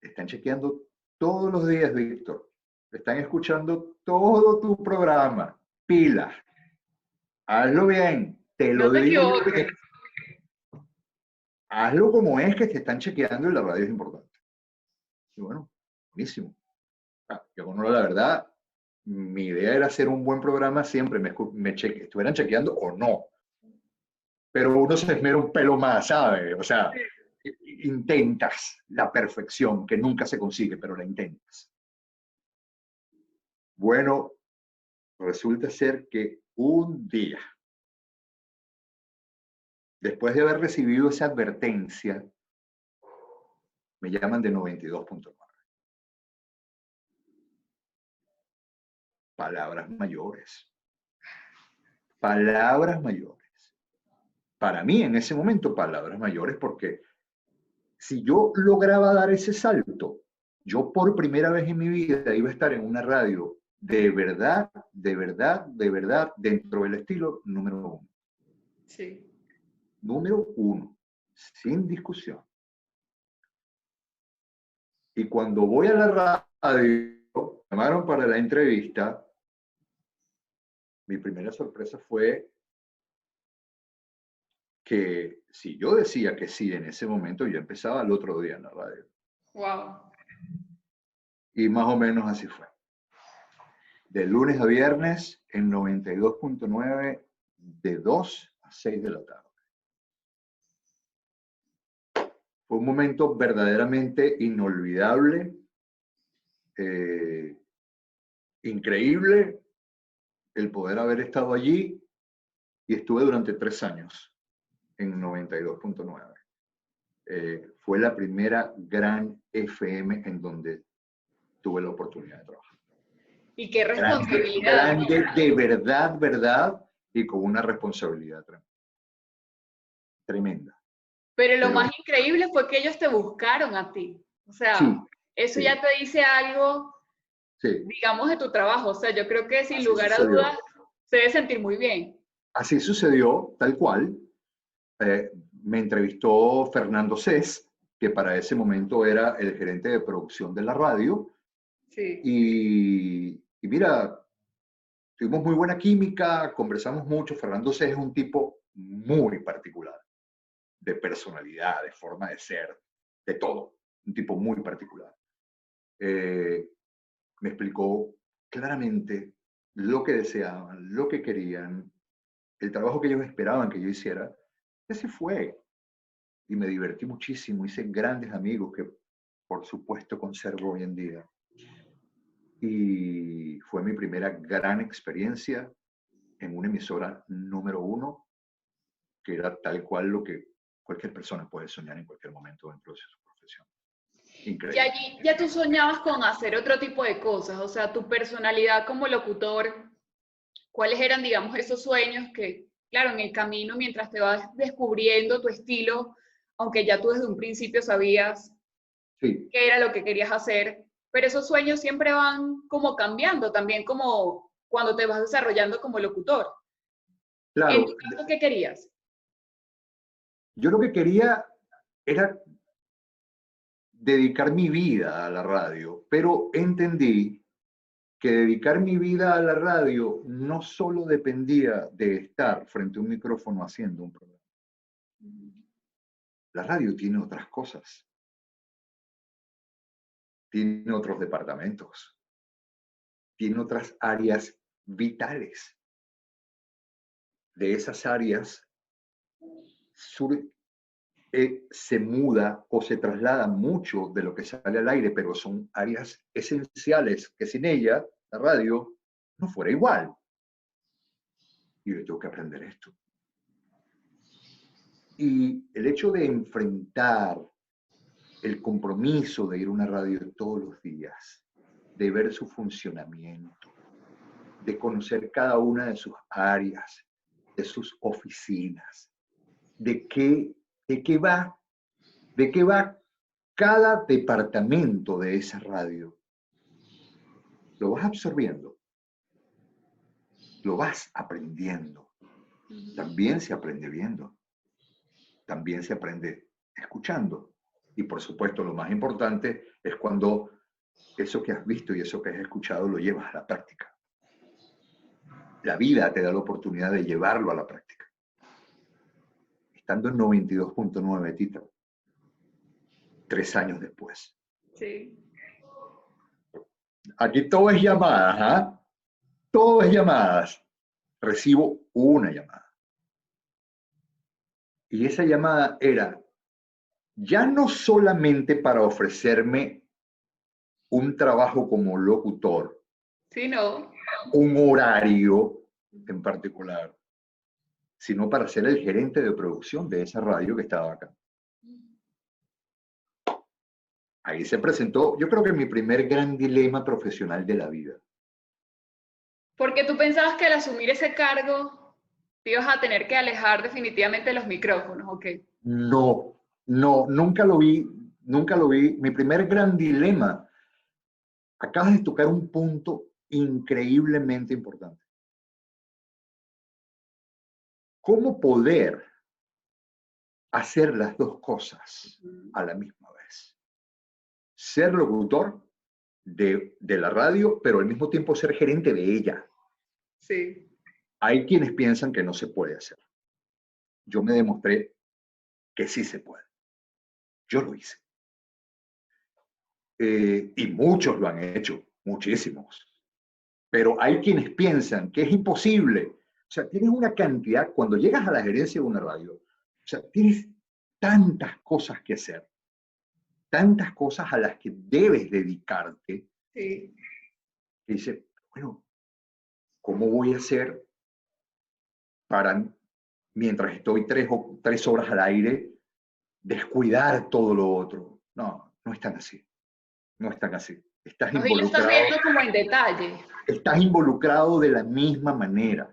Están chequeando todos los días, Víctor. Están escuchando todo tu programa. Pila. Hazlo bien. Te No lo te digo yo. equivoques. Hazlo como es que te están chequeando y la radio es importante. Y bueno, buenísimo. Yo con la verdad, mi idea era hacer un buen programa siempre, estuvieran chequeando o no. Pero uno se esmera un pelo más, ¿sabes? O sea, intentas la perfección, que nunca se consigue, pero la intentas. Bueno, resulta ser que un día, después de haber recibido esa advertencia, me llaman de 92.9. Palabras mayores. Palabras mayores. Para mí, en ese momento, palabras mayores, porque si yo lograba dar ese salto, yo por primera vez en mi vida iba a estar en una radio de verdad, de verdad, de verdad, dentro del estilo número uno. Sí. Número uno, sin discusión. Y cuando voy a la radio, me llamaron para la entrevista, mi primera sorpresa fue que si yo decía que sí en ese momento, yo empezaba el otro día en la radio. Wow. Y más o menos así fue. De lunes a viernes en 92.9 de 2 a 6 de la tarde. Fue un momento verdaderamente inolvidable, increíble el poder haber estado allí y estuve durante 3 años en 92.9. Fue la primera gran FM en donde tuve la oportunidad de trabajar. Y qué Grande, responsabilidad, ¿no? grande, de verdad, verdad, y con una responsabilidad tremenda. Pero lo Pero más increíble fue que ellos te buscaron a ti. O sí, sea, eso sí, ya te dice algo, sí, digamos, de tu trabajo. O sea, yo creo que sin así lugar a dudas sucedió. se debe sentir muy bien. Así sucedió, tal cual. Me entrevistó Fernando Cés, que para ese momento era el gerente de producción de la radio. Sí. Y mira, tuvimos muy buena química, conversamos mucho. Fernando C. es un tipo muy particular, de personalidad, de forma de ser, de todo. Un tipo muy particular. Me explicó claramente lo que deseaban, lo que querían, el trabajo que ellos esperaban que yo hiciera. Ese fue. Y me divertí muchísimo. Hice grandes amigos que, por supuesto, conservo hoy en día. Y fue mi primera gran experiencia en una emisora número uno, que era tal cual lo que cualquier persona puede soñar en cualquier momento dentro de su profesión. Y Increíble. allí ya tú soñabas con hacer otro tipo de cosas, o sea, tu personalidad como locutor, ¿cuáles eran, digamos, esos sueños que, claro, en el camino, mientras te vas descubriendo tu estilo, aunque ya tú desde un principio sabías Sí, qué era lo que querías hacer, pero esos sueños siempre van como cambiando, también como cuando te vas desarrollando como locutor. En tu claro. caso, ¿qué querías? Yo lo que quería era dedicar mi vida a la radio, pero entendí que dedicar mi vida a la radio no solo dependía de estar frente a un micrófono haciendo un programa. La radio tiene otras cosas, tiene otros departamentos, tiene otras áreas vitales. De esas áreas se muda o se traslada mucho de lo que sale al aire, pero son áreas esenciales que sin ella la radio no fuera igual. Y yo tengo que aprender esto. Y el hecho de enfrentar el compromiso de ir a una radio todos los días, de ver su funcionamiento, de conocer cada una de sus áreas, de sus oficinas, de qué va, de qué va cada departamento de esa radio. Lo vas absorbiendo, lo vas aprendiendo. También se aprende viendo, también se aprende escuchando. Y por supuesto, lo más importante es cuando eso que has visto y eso que has escuchado lo llevas a la práctica. La vida te da la oportunidad de llevarlo a la práctica. Estando en 92.9, Tita, 3 años después. Sí. Aquí todo es llamadas, ¿ah? Todo es llamadas. Recibo una llamada. Y esa llamada era ya no solamente para ofrecerme un trabajo como locutor, Sí, no. un horario en particular, sino para ser el gerente de producción de esa radio que estaba acá. Ahí se presentó, yo creo que mi primer gran dilema profesional de la vida. Porque tú pensabas que al asumir ese cargo te ibas a tener que alejar definitivamente de los micrófonos, ¿ok? No, no, nunca lo vi, nunca lo vi. Mi primer gran dilema, acabas de tocar un punto increíblemente importante. ¿Cómo poder hacer las dos cosas a la misma vez? Ser locutor de la radio, pero al mismo tiempo ser gerente de ella. Sí. Hay quienes piensan que no se puede hacer. Yo me demostré que sí se puede. Yo lo hice. Y muchos lo han hecho, muchísimos. Pero hay quienes piensan que es imposible. O sea, tienes una cantidad, cuando llegas a la gerencia de una radio, o sea, tienes tantas cosas que hacer, tantas cosas a las que debes dedicarte, Sí. que dice, bueno, ¿cómo voy a hacer para, mientras estoy 3 horas al aire, descuidar todo lo otro? No, no es tan así. No es tan así. No, y lo estás viendo como en detalle. Estás involucrado de la misma manera,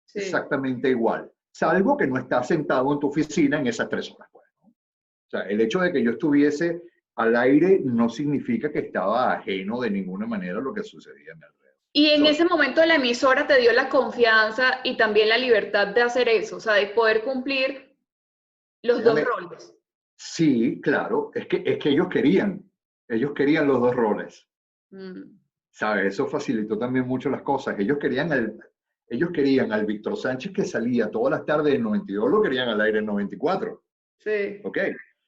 Sí. exactamente igual, salvo que no estás sentado en tu oficina en esas 3 horas. Pues, ¿no? O sea, el hecho de que yo estuviese al aire no significa que estaba ajeno de ninguna manera a lo que sucedía a mi alrededor. Y en So, ese momento la emisora te dio la confianza y también la libertad de hacer eso, o sea, de poder cumplir los dos déjame, roles. Sí, claro, es que ellos querían los dos roles, Mm, ¿sabes? Eso facilitó también mucho las cosas. Ellos querían al Víctor Sánchez que salía todas las tardes en 92, lo querían al aire en 94, sí. ¿ok?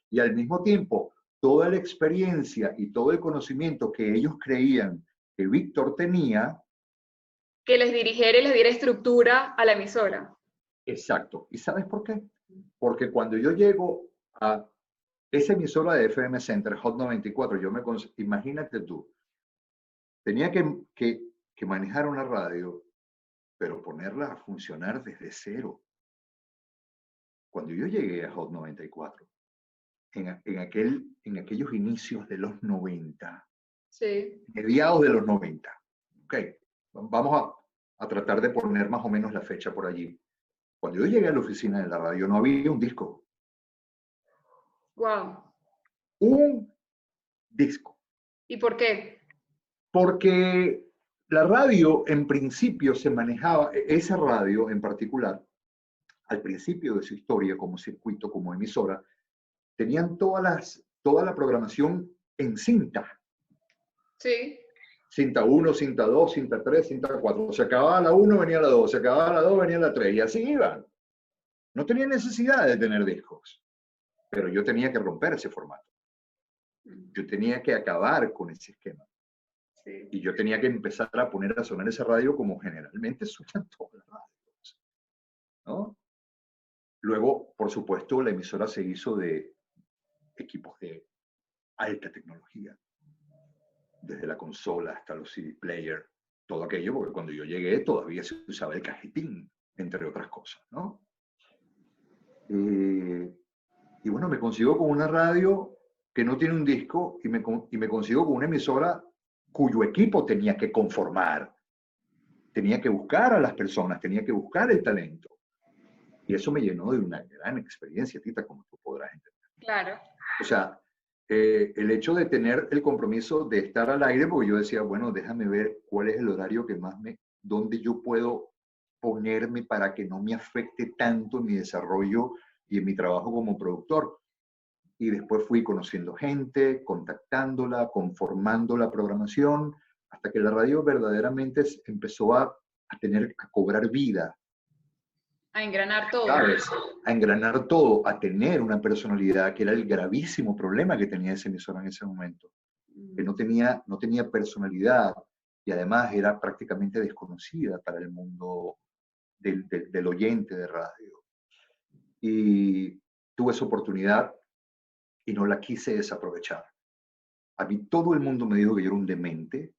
Y al mismo tiempo, toda la experiencia y todo el conocimiento que ellos creían que Víctor tenía, Que les dirigiera y les diera estructura a la emisora. exacto. ¿Y sabes por qué? Porque cuando yo llego a esa emisora de FM Center, Hot 94, imagínate tú, tenía que manejar una radio, pero ponerla a funcionar desde cero. Cuando yo llegué a Hot 94, en aquellos inicios de los 90, Sí. mediados de los 90, ok, vamos a tratar de poner más o menos la fecha por allí. Cuando yo llegué a la oficina de la radio, no había un disco. Wow. Un disco. ¿Y por qué? Porque la radio en principio se manejaba, esa radio en particular, al principio de su historia como circuito, como emisora, tenían toda la programación en cinta. Sí. Cinta 1, cinta 2, cinta 3, cinta 4. Se acababa la 1, venía la 2, se acababa la 2, venía la 3, y así iban. No tenía necesidad de tener discos, pero yo tenía que romper ese formato. Yo tenía que acabar con ese esquema. Sí. Y yo tenía que empezar a poner a sonar esa radio como generalmente suenan todas las radios, ¿no? Luego, por supuesto, la emisora se hizo de equipos de alta tecnología, desde la consola hasta los CD player, todo aquello, porque cuando yo llegué todavía se usaba el cajetín, entre otras cosas, ¿no? Y bueno, me consigo con una radio que no tiene un disco y me consigo con una emisora cuyo equipo tenía que conformar, tenía que buscar a las personas, tenía que buscar el talento. Y eso me llenó de una gran experiencia, Tita, como tú podrás entender. Claro. O sea, el hecho de tener el compromiso de estar al aire, porque yo decía, bueno, déjame ver cuál es el horario que donde yo puedo ponerme para que no me afecte tanto en mi desarrollo y en mi trabajo como productor. Y después fui conociendo gente, contactándola, conformando la programación, hasta que la radio verdaderamente empezó a cobrar vida, A engranar todo. ¿sabes? A engranar todo, a tener una personalidad, que era el gravísimo problema que tenía esa emisora en ese momento, que no tenía personalidad y además era prácticamente desconocida para el mundo del oyente de radio. Y tuve esa oportunidad y no la quise desaprovechar. A mí todo el mundo me dijo que yo era un demente.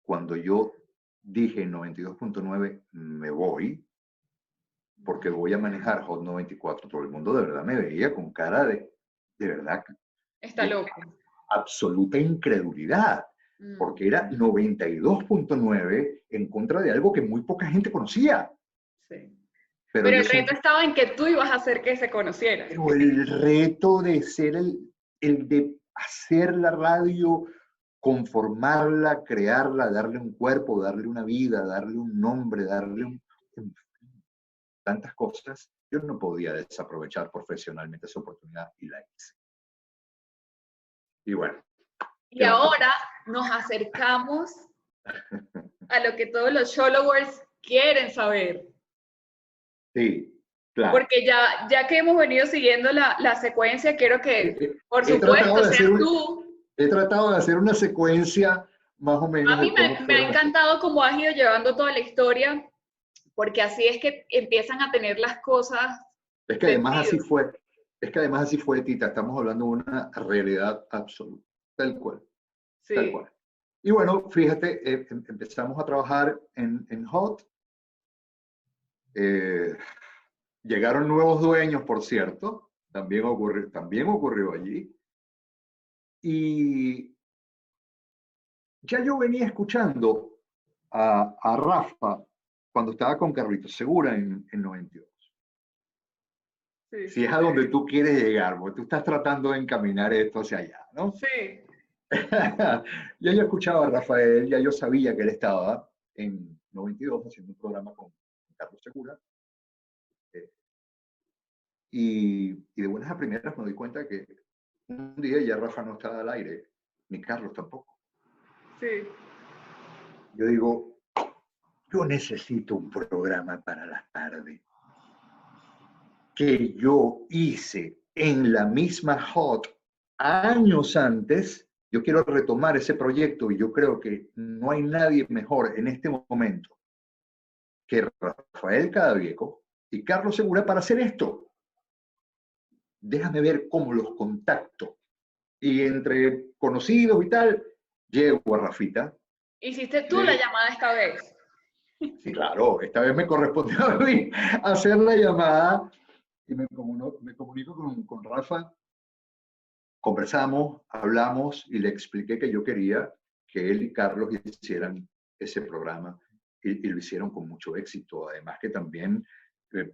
Cuando yo dije en 92.9 me voy, porque voy a manejar Hot 94, todo el mundo de verdad me veía con cara de verdad, Está de loco. absoluta incredulidad, porque era Mm, 92.9 en contra de algo que muy poca gente conocía. sí. Pero Pero yo el reto sentí, estaba en que tú ibas a hacer que se conociera. pero el reto de ser el de hacer la radio, conformarla, crearla, darle un cuerpo, darle una vida, darle un nombre, tantas cosas, yo no podía desaprovechar profesionalmente esa oportunidad y la hice. Y bueno, Y ¿qué más te puedo ahora nos acercamos a lo que todos los followers quieren saber. decir? Sí, claro. Porque ya que hemos venido siguiendo la secuencia, quiero que, por He tratado supuesto, de hacer seas tú. he tratado de hacer una secuencia más o menos A mí de cómo me ha fueron las cosas. encantado cómo has ido llevando toda la historia, porque así es que empiezan a tener las cosas Es que además así sentido. fue, es que además así fue, Tita, estamos hablando de una realidad absoluta, tal cual, tal Sí, cual. Y bueno, fíjate, empezamos a trabajar en Hot, eh, llegaron nuevos dueños, por cierto, también ocurrió allí, y ya yo venía escuchando a Rafa cuando estaba con Carlitos Segura en 92. sí, Si es a donde tú quieres llegar, porque tú estás tratando de encaminar esto hacia allá, ¿no? sí. Ya yo escuchaba a Rafael, ya yo sabía que él estaba en 92 haciendo un programa con Carlos Segura. Y de buenas a primeras me doy cuenta que un día ya Rafa no estaba al aire, ni Carlos tampoco. Sí. Yo digo, yo necesito un programa para la tarde que yo hice en la misma Hot años antes. Yo quiero retomar ese proyecto y yo creo que no hay nadie mejor en este momento que Rafael Cadavieco y Carlos Segura para hacer esto. Déjame ver cómo los contacto. Y entre conocidos y tal, llego a Rafita. ¿Hiciste tú la llamada esta vez? Sí, claro, esta vez me correspondió a mí hacer la llamada y me comunico con Rafa. Conversamos, hablamos y le expliqué que yo quería que él y Carlos hicieran ese programa y lo hicieron con mucho éxito. Además que también eh,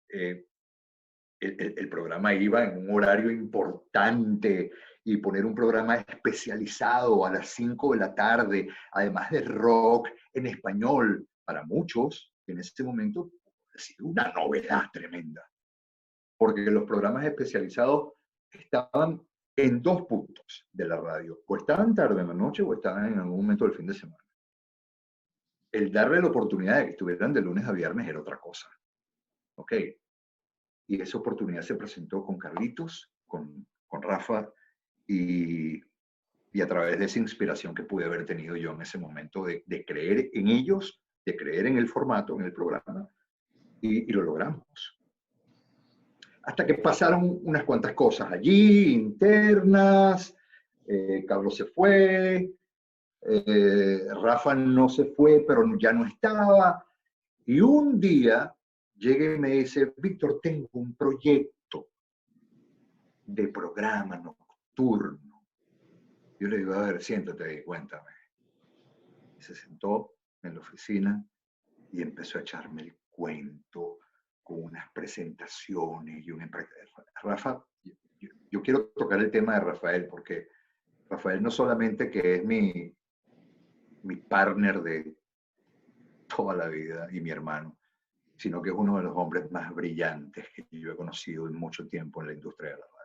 eh, el programa iba en un horario importante y poner un programa especializado a las 5 de la tarde, además de rock en español, para muchos en ese momento ha sido una novedad tremenda, porque los programas especializados estaban en dos puntos de la radio, o estaban tarde en la noche o estaban en algún momento del fin de semana. El darle la oportunidad de que estuvieran de lunes a viernes era otra cosa. ¿Ok? Y esa oportunidad se presentó con Carlitos, con Rafa, y, y a través de esa inspiración que pude haber tenido yo en ese momento de creer en ellos, de creer en el formato, en el programa, y lo logramos. Hasta que pasaron unas cuantas cosas allí, internas, Carlos se fue, Rafa no se fue, pero ya no estaba, y un día llega y me dice, Víctor, tengo un proyecto de programa nocturno. Yo le digo, a ver, siéntate y cuéntame. Y se sentó en la oficina y empezó a echarme el cuento con unas presentaciones y una... Rafa, yo quiero tocar el tema de Rafael porque Rafael no solamente que es mi partner de toda la vida y mi hermano, sino que es uno de los hombres más brillantes que yo he conocido en mucho tiempo en la industria de la radio.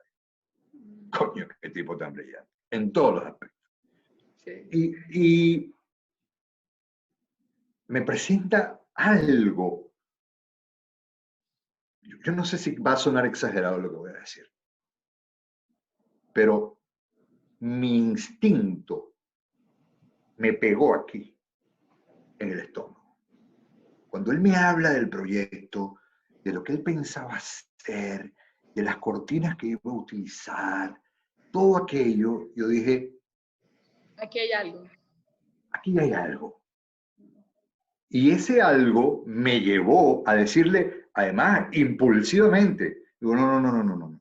Coño, qué tipo tan brillante, en todos los aspectos. Sí. Y me presenta algo. Yo no sé si va a sonar exagerado lo que voy a decir, pero mi instinto me pegó aquí, en el estómago. Cuando él me habla del proyecto, de lo que él pensaba hacer, de las cortinas que iba a utilizar, todo aquello, yo dije, Aquí hay algo. aquí hay algo. Y ese algo me llevó a decirle, además, impulsivamente, digo, no.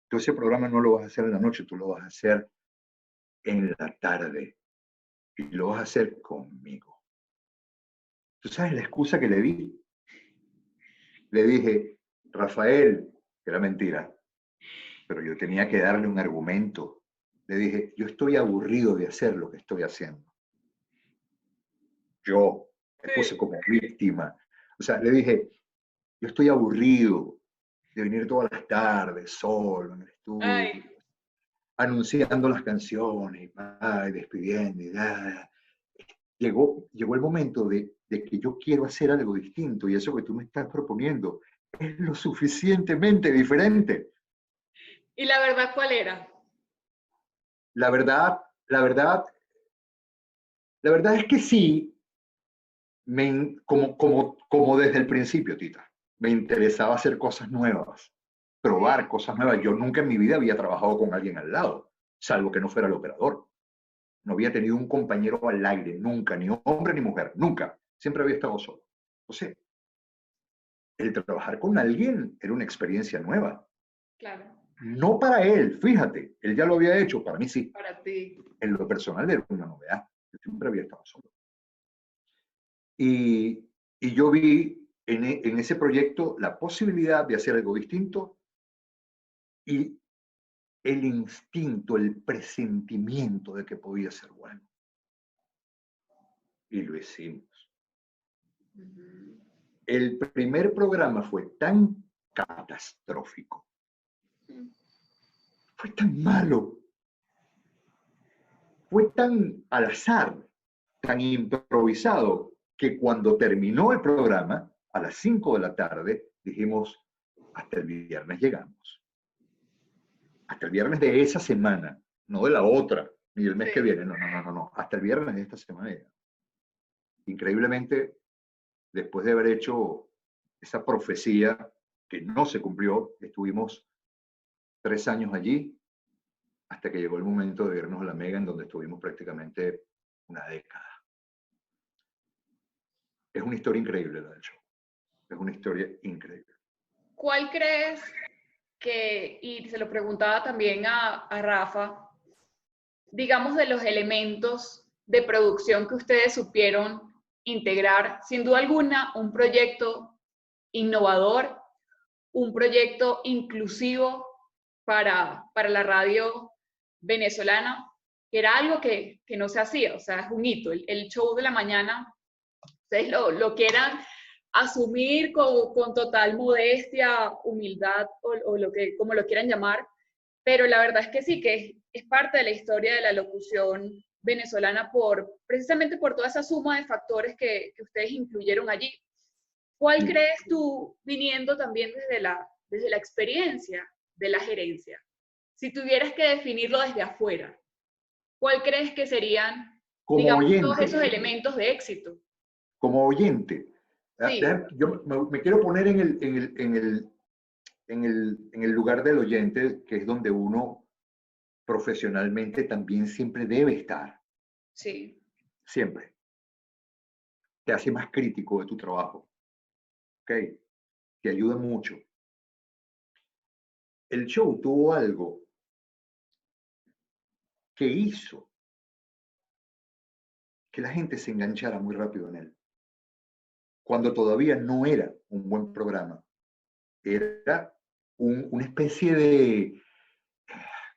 Tú ese programa no lo vas a hacer en la noche, tú lo vas a hacer en la tarde. Y lo vas a hacer conmigo. ¿Tú sabes la excusa que le di? Le dije, Rafael, que era mentira, pero yo tenía que darle un argumento. Le dije, yo estoy aburrido de hacer lo que estoy haciendo. Yo me puse como víctima. O sea, le dije, yo estoy aburrido de venir todas las tardes solo en el estudio, Ay, anunciando las canciones, y despidiendo. Llegó el momento de que yo quiero hacer algo distinto y eso que tú me estás proponiendo es lo suficientemente diferente. ¿y la verdad cuál era? La verdad, la verdad, la verdad es que sí, como desde el principio, Tita, me interesaba hacer cosas nuevas, probar Sí. cosas nuevas. Yo nunca en mi vida había trabajado con alguien al lado, salvo que no fuera el operador. No había tenido un compañero al aire, nunca, ni hombre ni mujer, nunca. Siempre había estado solo. O sea, el trabajar con alguien era una experiencia nueva. Claro, No para él, fíjate, él ya lo había hecho, para mí sí. para ti. En lo personal era una novedad. Yo siempre había estado solo. Y yo vi en ese proyecto la posibilidad de hacer algo distinto y el instinto, el presentimiento de que podía ser bueno. Y lo hicimos. El primer programa fue tan catastrófico. Fue tan malo, fue tan al azar, tan improvisado, que cuando terminó el programa, a las 5 de la tarde, dijimos, hasta el viernes llegamos. Hasta el viernes de esa semana, no de la otra, ni el mes que viene, no, hasta el viernes de esta semana llegamos. Increíblemente, después de haber hecho esa profecía que no se cumplió, estuvimos 3 años allí, hasta que llegó el momento de irnos a la Mega, en donde estuvimos prácticamente una década. Es una historia increíble la del show. Es una historia increíble. ¿Cuál crees que, y se lo preguntaba también a Rafa, digamos de los elementos de producción que ustedes supieron integrar, sin duda alguna, un proyecto innovador, un proyecto inclusivo para la radio venezolana, que era algo que no se hacía, o sea, es un hito. El show de la mañana, ustedes lo quieran asumir con total modestia, humildad o como lo quieran llamar, pero la verdad es que sí, que es parte de la historia de la locución venezolana precisamente por toda esa suma de factores que ustedes incluyeron allí. ¿Cuál crees tú, viniendo también desde la experiencia de la gerencia, si tuvieras que definirlo desde afuera, cuál crees que serían, como digamos, oyente, todos esos elementos de éxito? Como oyente, Sí. yo me quiero poner en el lugar del oyente, que es donde uno profesionalmente también siempre debe estar. Sí. Siempre. Te hace más crítico de tu trabajo. ¿Ok? Te ayuda mucho. El show tuvo algo que hizo que la gente se enganchara muy rápido en él. Cuando todavía no era un buen programa. Era una especie de,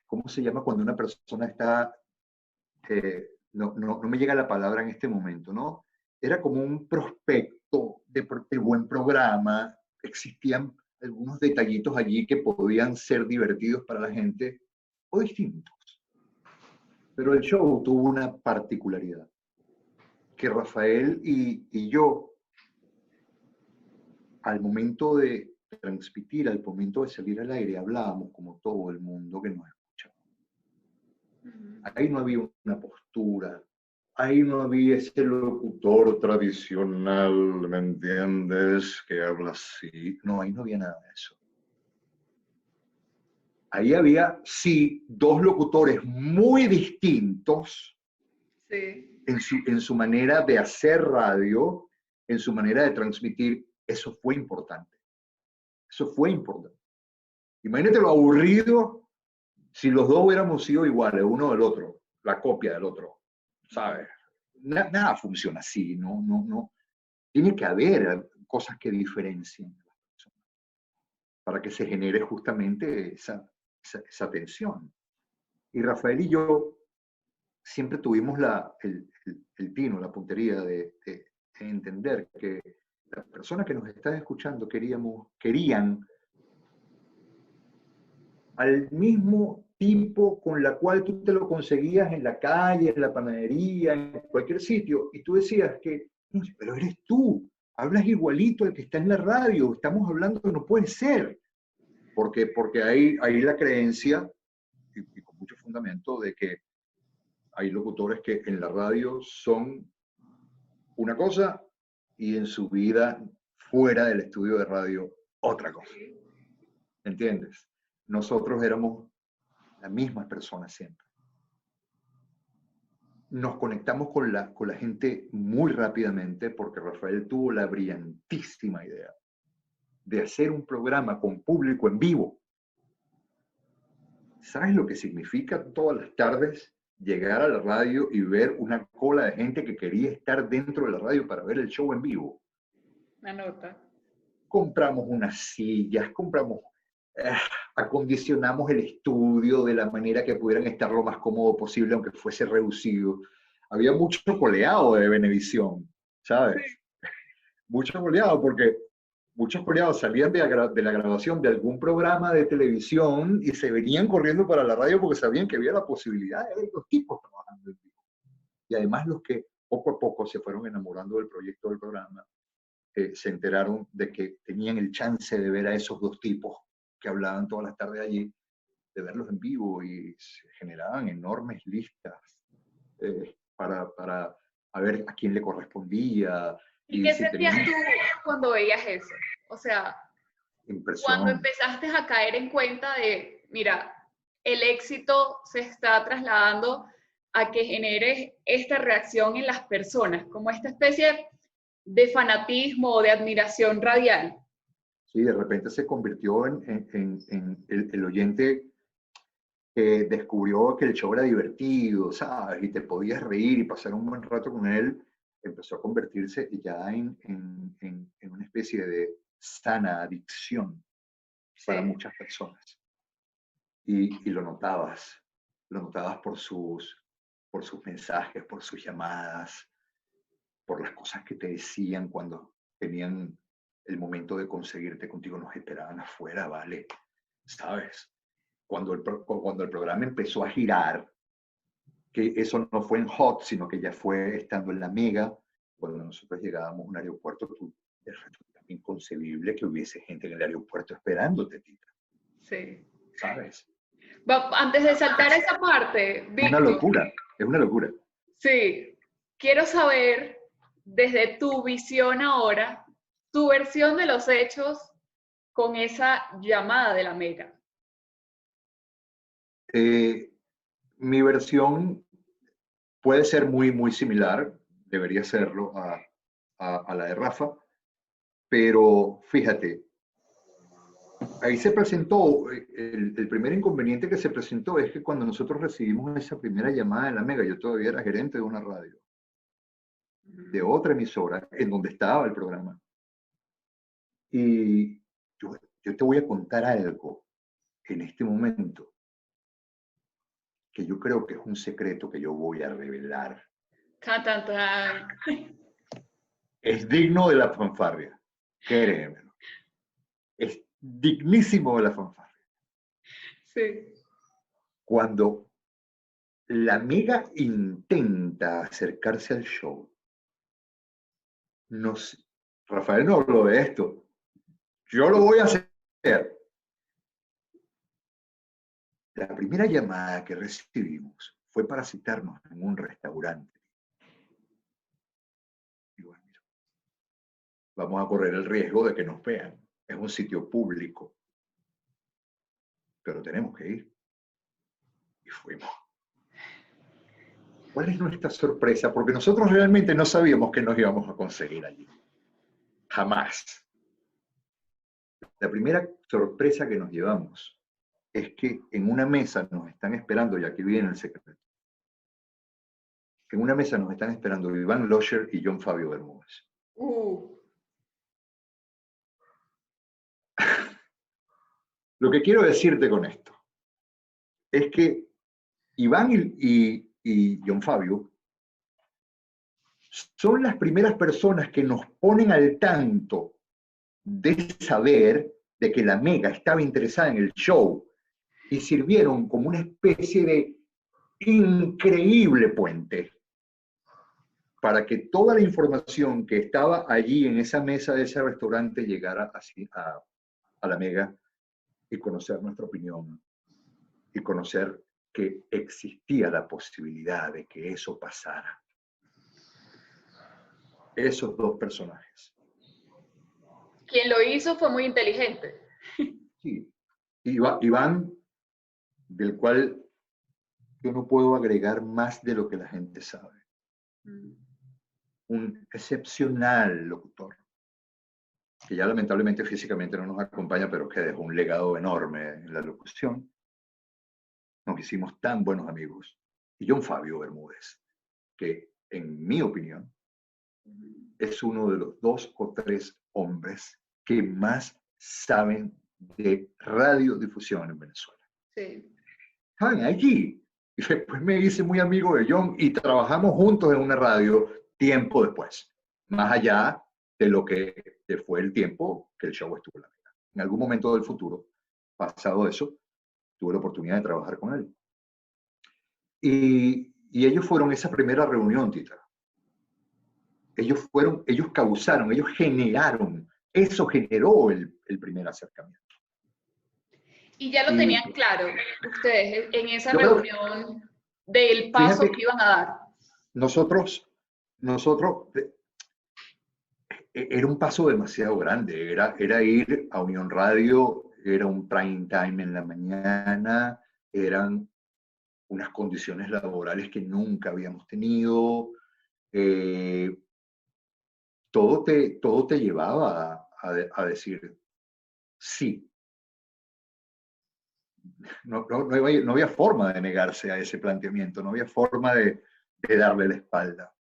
¿cómo se llama cuando una persona está, no me llega la palabra en este momento, ¿no? Era como un prospecto de buen programa, existían algunos detallitos allí que podían ser divertidos para la gente o distintos. Pero el show tuvo una particularidad, que Rafael y yo, al momento de transmitir, al momento de salir al aire, hablábamos como todo el mundo que nos escuchaba. Ahí no había una postura, ahí no había ese locutor tradicional, ¿me entiendes? Que habla así. No, ahí no había nada de eso. Ahí había, sí, 2 locutores muy distintos Sí. en su manera de hacer radio, en su manera de transmitir. Eso fue importante. Eso fue importante. Imagínate lo aburrido si los 2 hubiéramos sido iguales, uno del otro, la copia del otro, ¿sabes? Nada funciona así, no. Tiene que haber cosas que diferencien a las personas para que se genere justamente esa tensión. Y Rafael y yo siempre tuvimos el tino, la puntería de entender que las personas que nos están escuchando querían al mismo tipo con la cual tú te lo conseguías en la calle, en la panadería, en cualquier sitio, y tú decías que, pero eres tú, hablas igualito al que está en la radio, estamos hablando que no puede ser, porque hay la creencia, y con mucho fundamento, de que hay locutores que en la radio son una cosa y en su vida fuera del estudio de radio otra cosa. ¿Entiendes? Nosotros éramos la misma persona siempre. Nos conectamos con la gente muy rápidamente porque Rafael tuvo la brillantísima idea de hacer un programa con público en vivo. ¿Sabes lo que significa todas las tardes llegar a la radio y ver una cola de gente que quería estar dentro de la radio para ver el show en vivo? Una nota. Compramos unas sillas, acondicionamos el estudio de la manera que pudieran estar lo más cómodo posible, aunque fuese reducido. Había mucho coleado de Venevisión, ¿sabes? Sí. Mucho coleado, porque muchos coreanos salían de la grabación de algún programa de televisión y se venían corriendo para la radio porque sabían que había la posibilidad de ver los tipos trabajando en vivo. Y además los que poco a poco se fueron enamorando del proyecto del programa, se enteraron de que tenían el chance de ver a esos dos tipos que hablaban todas las tardes allí, de verlos en vivo, y se generaban enormes listas para a ver a quién le correspondía. ¿Y qué sentías tú cuando veías eso? O sea, cuando empezaste a caer en cuenta de, mira, el éxito se está trasladando a que generes esta reacción en las personas, como esta especie de fanatismo o de admiración radial. Sí, de repente se convirtió en el oyente que descubrió que el show era divertido, ¿sabes? Y te podías reír y pasar un buen rato con él. Empezó a convertirse ya en una especie de sana adicción para muchas personas. Y lo notabas por sus mensajes, por sus llamadas, por las cosas que te decían cuando tenían el momento de conseguirte contigo, nos esperaban afuera, ¿vale? ¿Sabes? Cuando el programa empezó a girar, que eso no fue en Hot, sino que ya fue estando en la Mega, cuando nosotros llegábamos a un aeropuerto, es inconcebible que hubiese gente en el aeropuerto esperándote, tita. Sí. ¿Sabes? Antes de saltar esa parte, Víctor, es una locura, es una locura. Sí, quiero saber, desde tu visión ahora, tu versión de los hechos con esa llamada de la Mega. Mi versión puede ser muy, muy similar, debería serlo a la de Rafa, pero fíjate, ahí se presentó, el primer inconveniente que se presentó es que cuando nosotros recibimos esa primera llamada de la Mega, yo todavía era gerente de una radio, de otra emisora, en donde estaba el programa. Y yo te voy a contar algo en este momento que yo creo que es un secreto que yo voy a revelar. Tan, tan, tan. Es digno de la fanfarria, créemelo. Es dignísimo de la fanfarria. Sí. Cuando la Mega intenta acercarse al show, Rafael no habló de esto, yo lo voy a hacer. La primera llamada que recibimos fue para citarnos en un restaurante. Y bueno, mira, vamos a correr el riesgo de que nos vean. Es un sitio público. Pero tenemos que ir. Y fuimos. ¿Cuál es nuestra sorpresa? Porque nosotros realmente no sabíamos que nos íbamos a conseguir allí. Jamás. La primera sorpresa que nos llevamos es que en una mesa nos están esperando, y aquí viene el secreto, en una mesa nos están esperando Iván Losher y John Fabio Bermúdez. Lo que quiero decirte con esto es que Iván y John Fabio son las primeras personas que nos ponen al tanto de saber de que la Mega estaba interesada en el show y sirvieron como una especie de increíble puente para que toda la información que estaba allí en esa mesa de ese restaurante llegara así a la Mega y conocer nuestra opinión y conocer que existía la posibilidad de que eso pasara. Esos dos personajes. Quien lo hizo fue muy inteligente. Sí. Iván, del cual yo no puedo agregar más de lo que la gente sabe. Un excepcional locutor, que ya lamentablemente físicamente no nos acompaña, pero que dejó un legado enorme en la locución. Nos hicimos tan buenos amigos. Y John Fabio Bermúdez, que en mi opinión es uno de los 2 o 3 hombres que más saben de radiodifusión en Venezuela. Sí. Estaban allí. Y después me hice muy amigo de John y trabajamos juntos en una radio tiempo después, más allá de lo que fue el tiempo que el show estuvo en la Mega. En algún momento del futuro, pasado eso, tuve la oportunidad de trabajar con él. Y ellos fueron esa primera reunión, Tita. Ellos causaron, ellos generaron, eso generó el primer acercamiento. Y ya lo tenían claro ustedes en esa Yo creo, reunión del paso que iban a dar. Nosotros, era un paso demasiado grande, era ir a Unión Radio, era un prime time en la mañana, eran unas condiciones laborales que nunca habíamos tenido, todo te llevaba a decir sí. No había forma de negarse a ese planteamiento, no había forma de darle la espalda.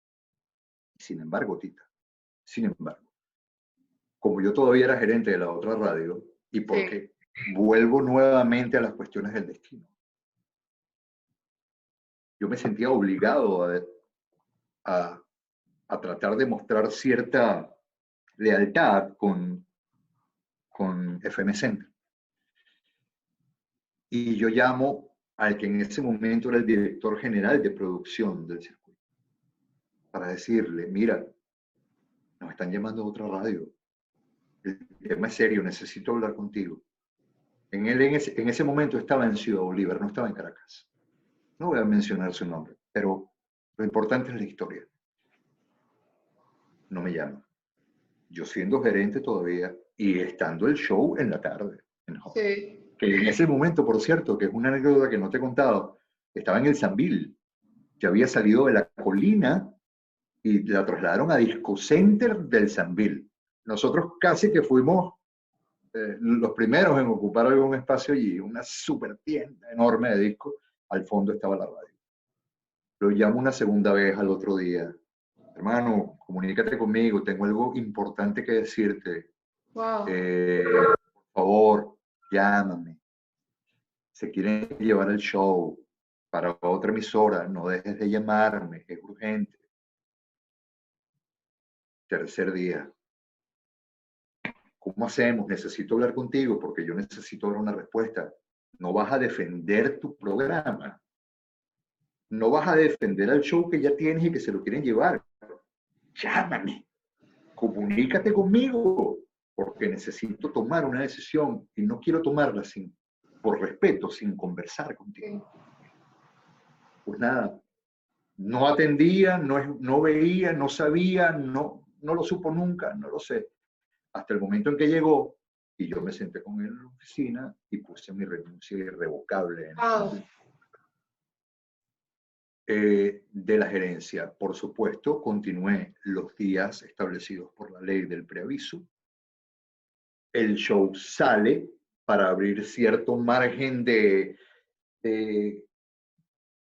Sin embargo, Tita, sin embargo, como yo todavía era gerente de la otra radio, y porque vuelvo nuevamente a las cuestiones del destino, yo me sentía obligado a tratar de mostrar cierta lealtad con FM Center. Y yo llamo al que en ese momento era el director general de producción del circuito, para decirle, mira, nos están llamando a otra radio, el tema es serio, necesito hablar contigo. En ese momento estaba en Ciudad Bolívar, no estaba en Caracas. No voy a mencionar su nombre, pero lo importante es la historia. No me llama. Yo siendo gerente todavía y estando el show en la tarde, en Hot. Sí. Que en ese momento, por cierto, que es una anécdota que no te he contado, estaba en el Sambil, que había salido de la colina y la trasladaron a Disco Center del Sambil. Nosotros casi que fuimos los primeros en ocupar algún espacio allí, una super tienda enorme de discos, al fondo estaba la radio. Lo llamo una segunda vez al otro día. Hermano, comunícate conmigo, tengo algo importante que decirte. Wow. Por favor, llámame. Se quieren llevar el show para otra emisora, no dejes de llamarme, es urgente. Tercer día. ¿Cómo hacemos? Necesito hablar contigo porque yo necesito dar una respuesta. No vas a defender tu programa. No vas a defender al show que ya tienes y que se lo quieren llevar. Llámame. Comunícate conmigo porque necesito tomar una decisión y no quiero tomarla por respeto, sin conversar contigo. Pues nada, no atendía, no veía, no sabía, no lo supo nunca, no lo sé. Hasta el momento en que llegó y yo me senté con él en la oficina y puse mi renuncia irrevocable de la gerencia. Por supuesto, continué los días establecidos por la ley del preaviso. El show sale para abrir cierto margen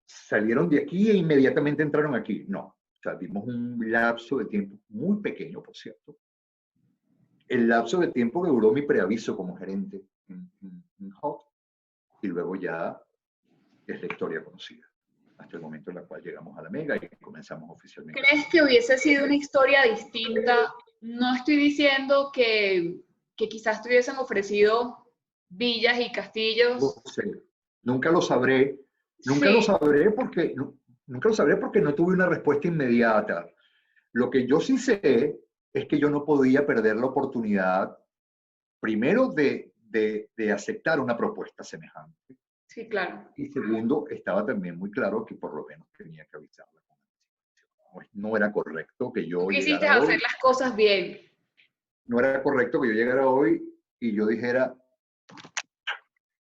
salieron de aquí e inmediatamente entraron aquí. No, o sea, dimos un lapso de tiempo muy pequeño, por cierto. El lapso de tiempo que duró mi preaviso como gerente en Hot, y luego ya es la historia conocida, hasta el momento en la cual llegamos a la Mega y comenzamos oficialmente. ¿Crees que hubiese sido una historia distinta? No estoy diciendo que quizás te hubiesen ofrecido villas y castillos. No sé, nunca lo sabré. Nunca lo sabré porque no tuve una respuesta inmediata. Lo que yo sí sé es que yo no podía perder la oportunidad, primero, de aceptar una propuesta semejante. Sí, claro. Y segundo, estaba también muy claro que por lo menos tenía que avisarla. No era correcto que yo quisiste hacer las cosas bien. No era correcto que yo llegara hoy y yo dijera,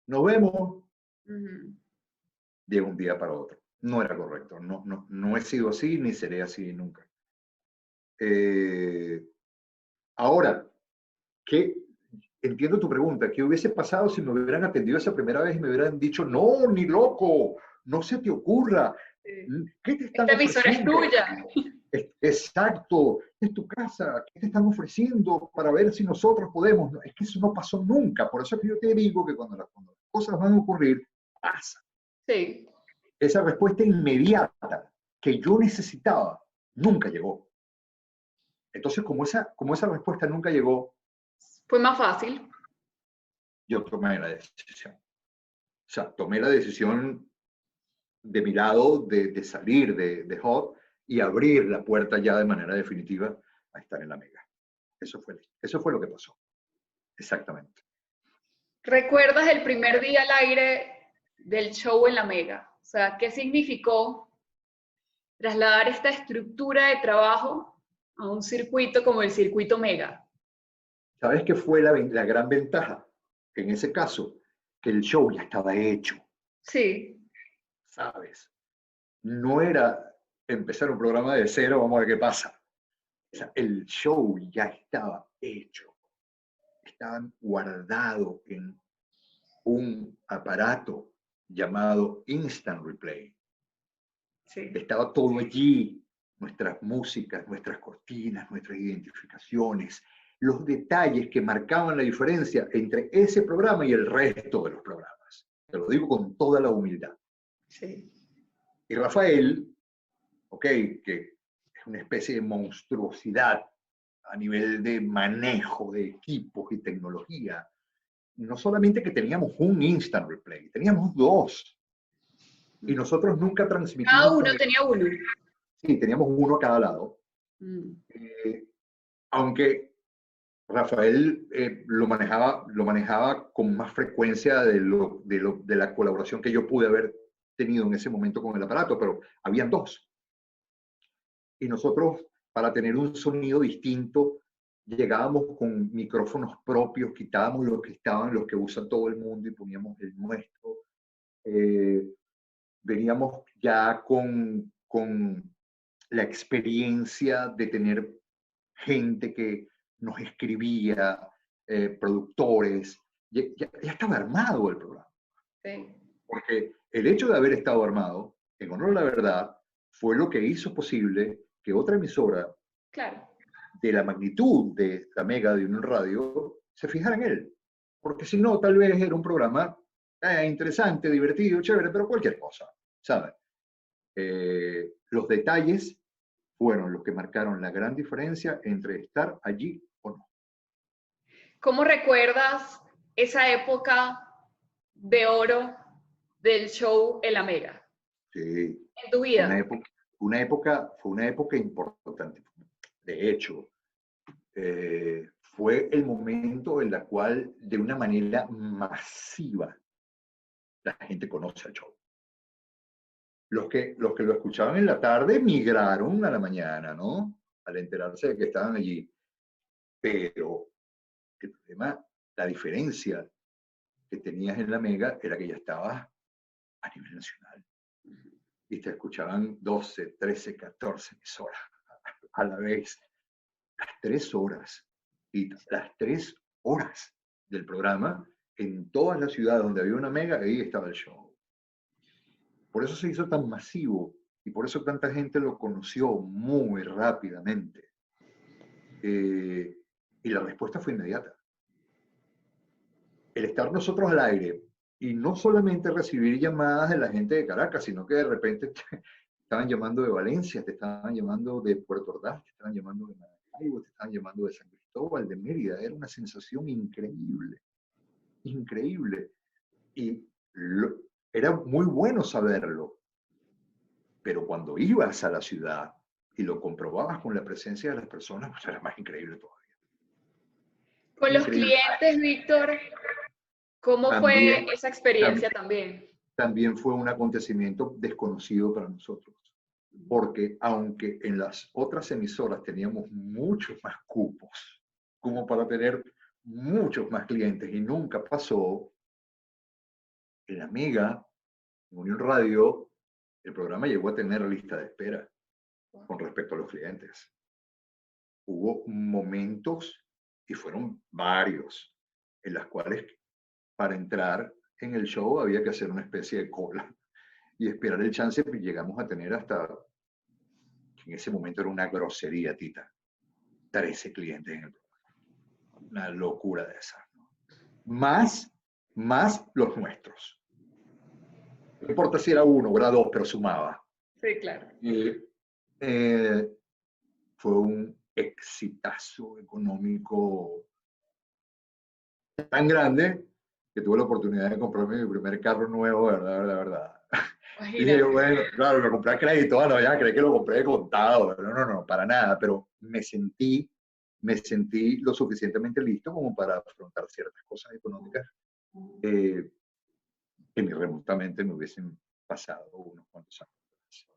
nos vemos. De un día para otro. No era correcto. No he sido así ni seré así nunca. Ahora, entiendo tu pregunta. ¿Qué hubiese pasado si me hubieran atendido esa primera vez y me hubieran dicho, no, ni loco, no se te ocurra? ¿Qué te están ofreciendo? Esta emisora es tuya. Exacto, es tu casa. ¿Qué te están ofreciendo para ver si nosotros podemos? Es que eso no pasó nunca. Por eso es que yo te digo que cuando las cosas van a ocurrir, pasa. Sí. Esa respuesta inmediata que yo necesitaba nunca llegó. Entonces, como esa respuesta nunca llegó, Fue más fácil. yo tomé la decisión. O sea, tomé la decisión de mi lado de salir de Hot y abrir la puerta ya de manera definitiva a estar en la Mega. Eso fue lo que pasó. Exactamente. ¿Recuerdas el primer día al aire del show en la Mega? O sea, ¿qué significó trasladar esta estructura de trabajo a un circuito como el circuito Mega? ¿Sabes qué fue la gran ventaja? En ese caso, que el show ya estaba hecho. Sí. ¿Sabes? No era empezar un programa de cero, vamos a ver qué pasa. O sea, el show ya estaba hecho. Estaban guardados en un aparato llamado Instant Replay. Sí. Estaba todo allí, nuestras músicas, nuestras cortinas, nuestras identificaciones, los detalles que marcaban la diferencia entre ese programa y el resto de los programas. Te lo digo con toda la humildad. Sí. Y Rafael, ok, que es una especie de monstruosidad a nivel de manejo de equipos y tecnología, no solamente que teníamos un Instant Replay, teníamos dos. Y nosotros nunca Cada transmitimos uno con el... tenía uno. Sí, teníamos uno a cada lado. Mm. Aunque Rafael lo manejaba con más frecuencia de la colaboración que yo pude haber tenido en ese momento con el aparato, pero habían dos. Y nosotros, para tener un sonido distinto, llegábamos con micrófonos propios, quitábamos los que usa todo el mundo y poníamos el nuestro. Veníamos ya con la experiencia de tener gente que nos escribía, productores. Ya estaba armado el programa. Sí. Porque el hecho de haber estado armado, en honor a la verdad, fue lo que hizo posible que otra emisora Claro. de la magnitud de la Mega de Unión Radio se fijara en él. Porque si no, tal vez era un programa interesante, divertido, chévere, pero cualquier cosa, ¿sabes? Los detalles fueron los que marcaron la gran diferencia entre estar allí o no. ¿Cómo recuerdas esa época de oro del show en la Mega Sí, en tu vida? fue una época importante. De hecho, fue el momento en el cual, de una manera masiva, la gente conoce al show. Los que lo escuchaban en la tarde migraron a la mañana, ¿no? Al enterarse de que estaban allí. Pero el problema, la diferencia que tenías en la Mega era que ya estabas a nivel nacional. Y te escuchaban 12, 13, 14 emisoras a la vez. Las 3 horas. Y las 3 horas del programa, en todas las ciudades donde había una Mega, ahí estaba el show. Por eso se hizo tan masivo y por eso tanta gente lo conoció muy rápidamente. Y la respuesta fue inmediata. El estar nosotros al aire y no solamente recibir llamadas de la gente de Caracas, sino que de repente te estaban llamando de Valencia, te estaban llamando de Puerto Ordaz, te estaban llamando de Maracaibo, te estaban llamando de San Cristóbal, de Mérida. Era una sensación increíble, increíble. Y era muy bueno saberlo, pero cuando ibas a la ciudad y lo comprobabas con la presencia de las personas, pues era más increíble todavía. Con los Increíble. clientes, Víctor, ¿cómo También, fue esa experiencia también? también fue un acontecimiento desconocido para nosotros, porque aunque en las otras emisoras teníamos muchos más cupos, como para tener muchos más clientes, y nunca pasó, en la Mega, en Unión Radio, el programa llegó a tener lista de espera con respecto a los clientes. Hubo momentos, y fueron varios, en las cuales para entrar en el show había que hacer una especie de cola y esperar el chance, y llegamos a tener hasta, en ese momento era una grosería, Tita, 13 clientes en el programa. Una locura de esa. Más los nuestros. No importa si era uno o era dos, pero sumaba. Sí, claro. Fue exitazo económico tan grande que tuve la oportunidad de comprarme mi primer carro nuevo, verdad, la verdad. Y dije, Imagínate. bueno, claro, lo compré a crédito, no, ya creí que lo compré de contado, no, para nada, pero me sentí lo suficientemente listo como para afrontar ciertas cosas económicas que ni remotamente me hubiesen pasado unos cuantos años.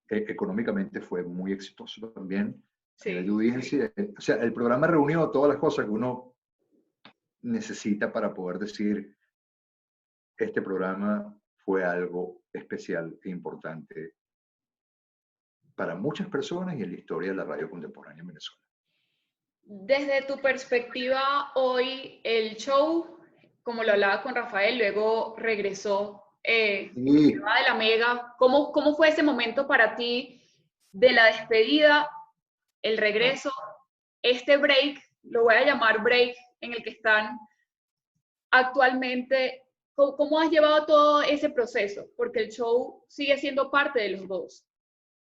Económicamente fue muy exitoso también a nivel de Sí. audiencia. O sea, el programa reunió todas las cosas que uno necesita para poder decir, este programa fue algo especial e importante para muchas personas y en la historia de la radio contemporánea en Venezuela. Desde tu perspectiva hoy, el show, como lo hablaba con Rafael, luego regresó por el Y tema de la Mega. ¿Cómo fue ese momento para ti de la despedida, el regreso, este break, lo voy a llamar break, en el que están actualmente? ¿Cómo has llevado todo ese proceso? Porque el show sigue siendo parte de los dos.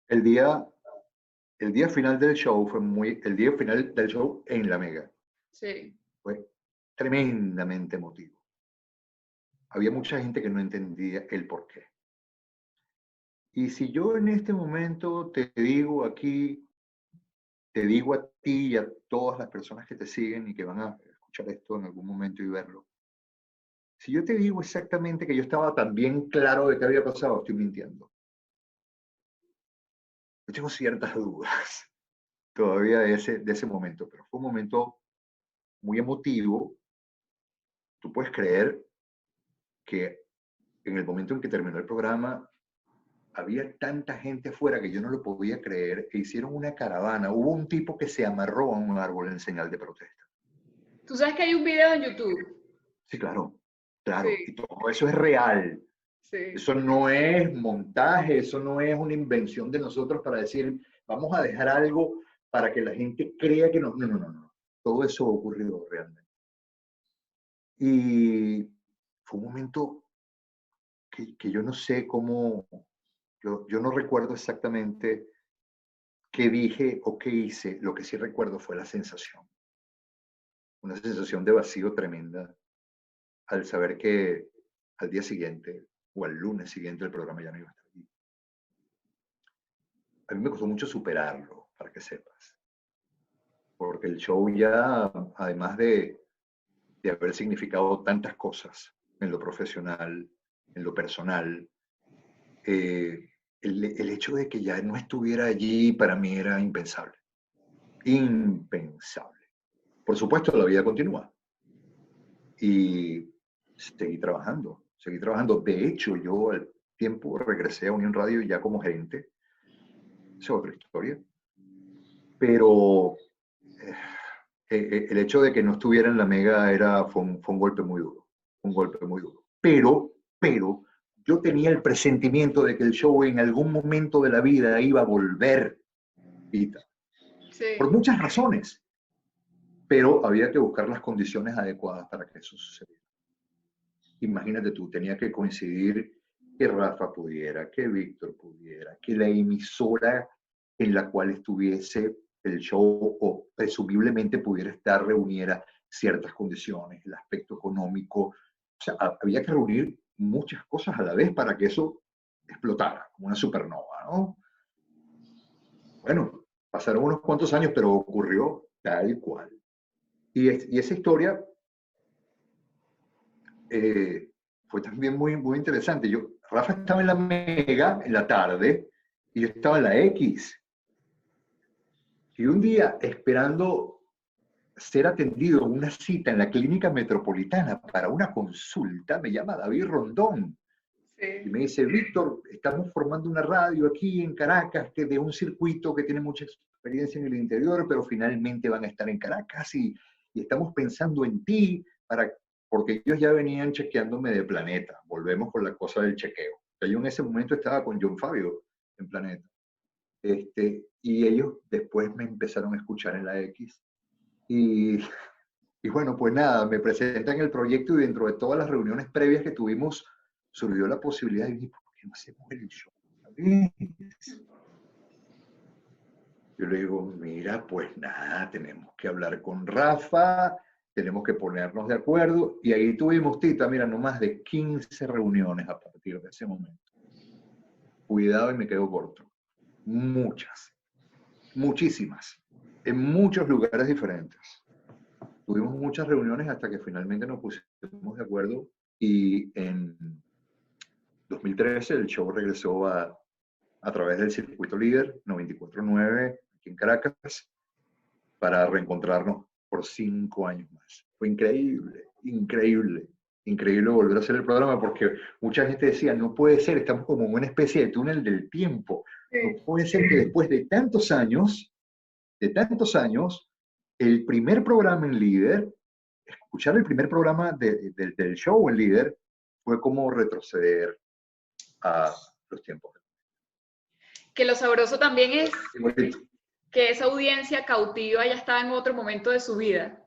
el día, el día final del show el día final del show en la Mega Sí. fue tremendamente emotivo. Había mucha gente que no entendía el porqué. Y si yo en este momento te digo aquí, te digo a ti y a todas las personas que te siguen y que van a escuchar esto en algún momento y verlo, si yo te digo exactamente que yo estaba tan bien claro de qué había pasado, estoy mintiendo. Yo tengo ciertas dudas todavía de ese momento, pero fue un momento muy emotivo. Tú puedes creer que en el momento en que terminó el programa, había tanta gente afuera que yo no lo podía creer e hicieron una caravana. Hubo un tipo que se amarró a un árbol en señal de protesta. Tú sabes que hay un video en YouTube. Sí, claro, claro. Y Sí, todo eso es real. sí. Eso no es montaje, eso no es una invención de nosotros para decir, vamos a dejar algo para que la gente crea que no. No. Todo eso ocurrió realmente. Y fue un momento que yo no sé cómo, yo no recuerdo exactamente qué dije o qué hice. Lo que sí recuerdo fue la sensación. Una sensación de vacío tremenda al saber que al día siguiente o al lunes siguiente el programa ya no iba a estar allí. A mí me costó mucho superarlo, para que sepas, porque el show ya, además de haber significado tantas cosas en lo profesional, en lo personal, el hecho de que ya no estuviera allí para mí era impensable. Impensable. Por supuesto, la vida continúa y seguí trabajando, seguí trabajando. De hecho, yo al tiempo regresé a Unión Radio ya como gerente. Esa es otra historia. Pero el hecho de que no estuviera en la Mega fue un golpe muy duro. Un golpe muy duro. Pero, yo tenía el presentimiento de que el show en algún momento de la vida iba a volver, Pita, por Sí. muchas razones, pero había que buscar las condiciones adecuadas para que eso sucediera. Imagínate tú, tenía que coincidir que Rafa pudiera, que Víctor pudiera, que la emisora en la cual estuviese el show o presumiblemente pudiera estar reuniera ciertas condiciones, el aspecto económico. O sea, había que reunir muchas cosas a la vez para que eso explotara como una supernova, ¿no? Bueno, pasaron unos cuantos años, pero ocurrió tal cual. Y esa historia fue también muy interesante. Rafa estaba en la Mega en la tarde y yo estaba en la X. Y un día, esperando ser atendido en una cita en la clínica metropolitana para una consulta, me llama David Rondón y me Sí. dice, Víctor, estamos formando una radio aquí en Caracas de un circuito que tiene mucha experiencia en el interior, pero finalmente van a estar en Caracas y estamos pensando en ti porque ellos ya venían chequeándome de Planeta. Volvemos con la cosa del chequeo. Yo en ese momento estaba con John Fabio en Planeta. Y ellos después me empezaron a escuchar en la X. Y, y bueno, pues nada, me presentan el proyecto y dentro de todas las reuniones previas que tuvimos, surgió la posibilidad de, ¿por qué no hacemos el show? Yo le digo, mira, pues nada, tenemos que hablar con Rafa, tenemos que ponernos de acuerdo. Y ahí tuvimos, Tita, mira, no más de 15 reuniones a partir de ese momento. Cuidado y me quedo corto. Muchas, muchísimas, en muchos lugares diferentes. Tuvimos muchas reuniones hasta que finalmente nos pusimos de acuerdo y en 2013 el show regresó a través del circuito líder 94.9 aquí en Caracas para reencontrarnos por 5 años más. Fue increíble, increíble, increíble volver a hacer el programa porque mucha gente decía, no puede ser, estamos como en una especie de túnel del tiempo. No puede ser que después de tantos años, el primer programa en líder, escuchar el primer programa del show en líder, fue como retroceder a los tiempos. Que lo sabroso también es que esa audiencia cautiva ya estaba en otro momento de su vida.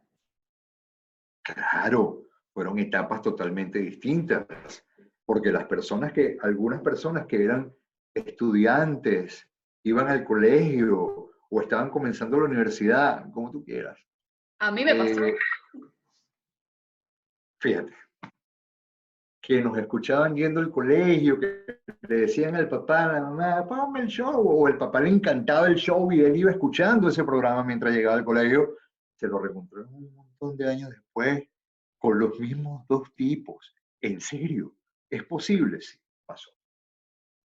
Claro, fueron etapas totalmente distintas, porque algunas personas que eran estudiantes, iban al colegio o estaban comenzando la universidad, como tú quieras. A mí me pasó. Fíjate, que nos escuchaban yendo al colegio, que le decían al papá, a la mamá, ponme el show, o el papá le encantaba el show y él iba escuchando ese programa mientras llegaba al colegio, se lo reencontró un montón de años después con los mismos dos tipos. En serio, es posible, sí, pasó.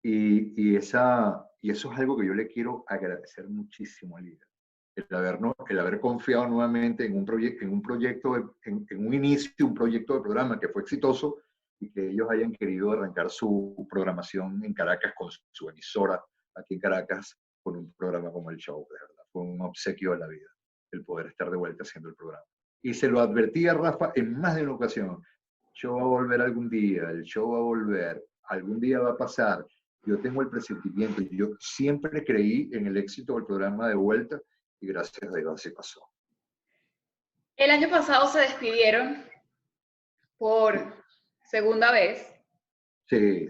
Y eso es algo que yo le quiero agradecer muchísimo a Lida. El haber confiado nuevamente en un proyecto, en un inicio, un proyecto de programa que fue exitoso y que ellos hayan querido arrancar su programación en Caracas con su emisora aquí en Caracas con un programa como el show, de verdad. Fue un obsequio de la vida el poder estar de vuelta haciendo el programa. Y se lo advertí a Rafa en más de una ocasión. El show va a volver algún día, el show va a volver, algún día va a pasar. Yo tengo el presentimiento y yo siempre creí en el éxito del programa de vuelta y gracias a Dios así pasó. El año pasado se despidieron por segunda vez. Sí.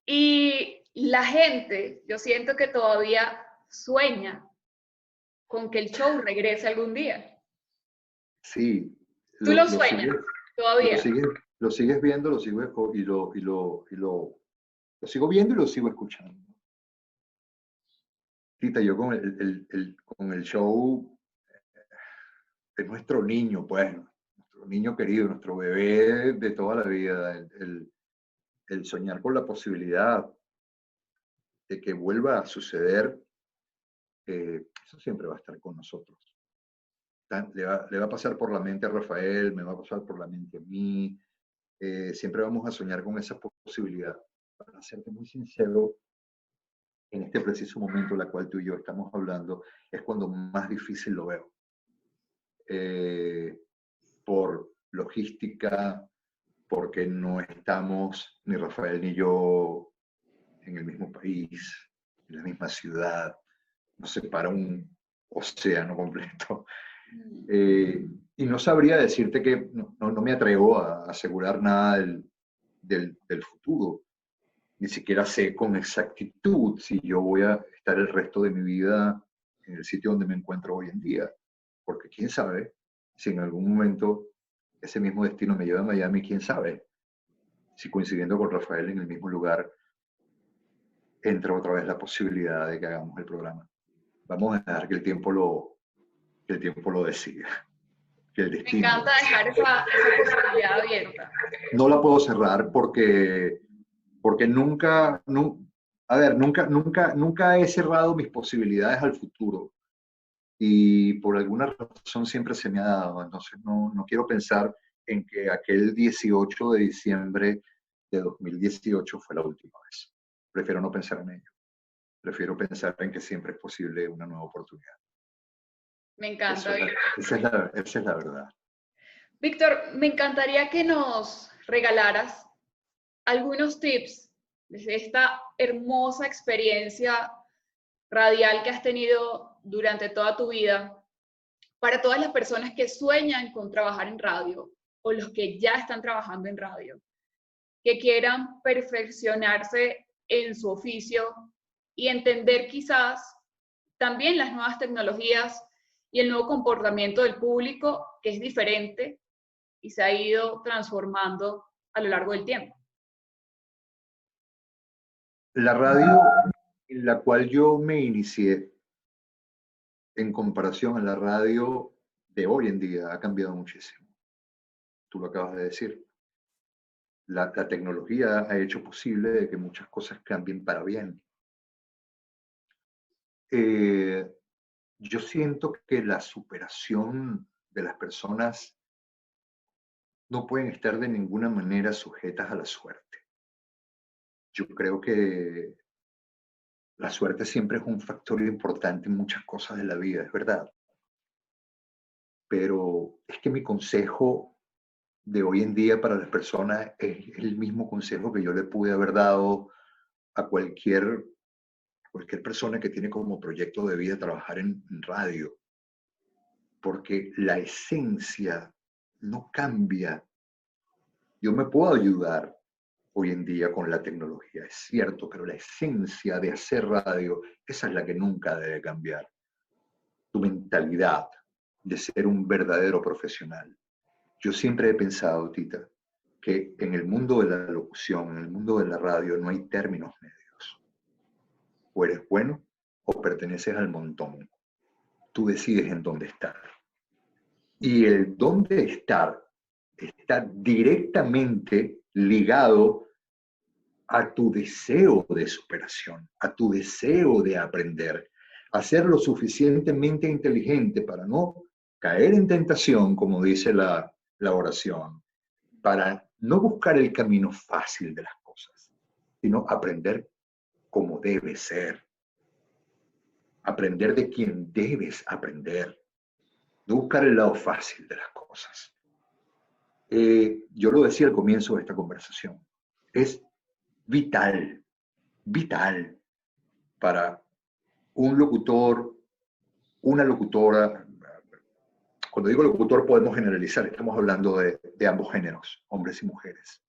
Y la gente, yo siento que todavía sueña con que el show regrese algún día. Sí. ¿Tú lo sueñas todavía? Lo sigues viendo, lo sigo viendo y lo sigo escuchando. Tita, yo con el show es nuestro niño, pues, nuestro niño querido, nuestro bebé de toda la vida, el soñar con la posibilidad de que vuelva a suceder, eso siempre va a estar con nosotros. Le va a pasar por la mente a Rafael, me va a pasar por la mente a mí, siempre vamos a soñar con esa posibilidad. Para serte muy sincero, en este preciso momento en el cual tú y yo estamos hablando, es cuando más difícil lo veo. Por logística, porque no estamos, ni Rafael ni yo, en el mismo país, en la misma ciudad, nos separa un océano completo. Y no sabría decirte que no me atrevo a asegurar nada del futuro. Ni siquiera sé con exactitud si yo voy a estar el resto de mi vida en el sitio donde me encuentro hoy en día. Porque quién sabe si en algún momento ese mismo destino me lleva a Miami, quién sabe si coincidiendo con Rafael en el mismo lugar entra otra vez la posibilidad de que hagamos el programa. Vamos a dejar que el tiempo lo decida. Que el destino. Me encanta dejar esa posibilidad abierta. No la puedo cerrar porque nunca he cerrado mis posibilidades al futuro y por alguna razón siempre se me ha dado. Entonces no quiero pensar en que aquel 18 de diciembre de 2018 fue la última vez. Prefiero no pensar en ello. Prefiero pensar en que siempre es posible una nueva oportunidad. Me encanta. Esa es la verdad. Víctor, me encantaría que nos regalaras algunos tips de esta hermosa experiencia radial que has tenido durante toda tu vida para todas las personas que sueñan con trabajar en radio o los que ya están trabajando en radio, que quieran perfeccionarse en su oficio y entender quizás también las nuevas tecnologías y el nuevo comportamiento del público, que es diferente y se ha ido transformando a lo largo del tiempo. La radio en la cual yo me inicié, en comparación a la radio de hoy en día, ha cambiado muchísimo. Tú lo acabas de decir. La tecnología ha hecho posible de que muchas cosas cambien para bien. Yo siento que la superación de las personas no pueden estar de ninguna manera sujetas a la suerte. Yo creo que la suerte siempre es un factor importante en muchas cosas de la vida, es verdad. Pero es que mi consejo de hoy en día para las personas es el mismo consejo que yo le pude haber dado a cualquier persona que tiene como proyecto de vida trabajar en radio, porque la esencia no cambia. Yo me puedo ayudar hoy en día con la tecnología, es cierto, pero la esencia de hacer radio, esa es la que nunca debe cambiar. Tu mentalidad de ser un verdadero profesional. Yo siempre he pensado, Tita, que en el mundo de la locución, en el mundo de la radio, no hay términos medios. O eres bueno o perteneces al montón. Tú decides en dónde estar. Y el dónde estar está directamente ligado a tu deseo de superación, a tu deseo de aprender, a ser lo suficientemente inteligente para no caer en tentación, como dice la oración, para no buscar el camino fácil de las cosas, sino aprender como debe ser, aprender de quien debes aprender, no buscar el lado fácil de las cosas. Yo lo decía al comienzo de esta conversación, es vital, vital para un locutor, una locutora. Cuando digo locutor podemos generalizar, estamos hablando de ambos géneros, hombres y mujeres.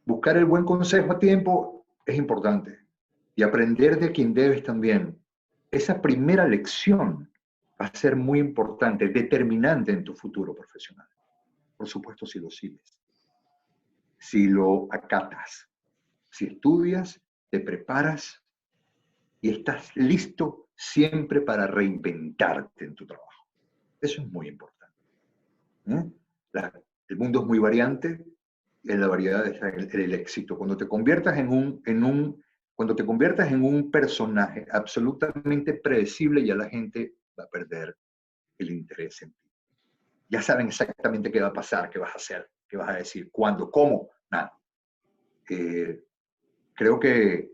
Buscar el buen consejo a tiempo es importante y aprender de quien debes también. Esa primera lección va a ser muy importante, determinante en tu futuro profesional. Por supuesto, si lo sigues, si lo acatas, si estudias, te preparas y estás listo siempre para reinventarte en tu trabajo. Eso es muy importante. El mundo es muy variante y en la variedad está el éxito. Cuando te conviertas cuando te conviertas en un personaje absolutamente predecible, ya la gente va a perder el interés en ti. Ya saben exactamente qué va a pasar, qué vas a hacer, qué vas a decir, cuándo, cómo, nada. Creo que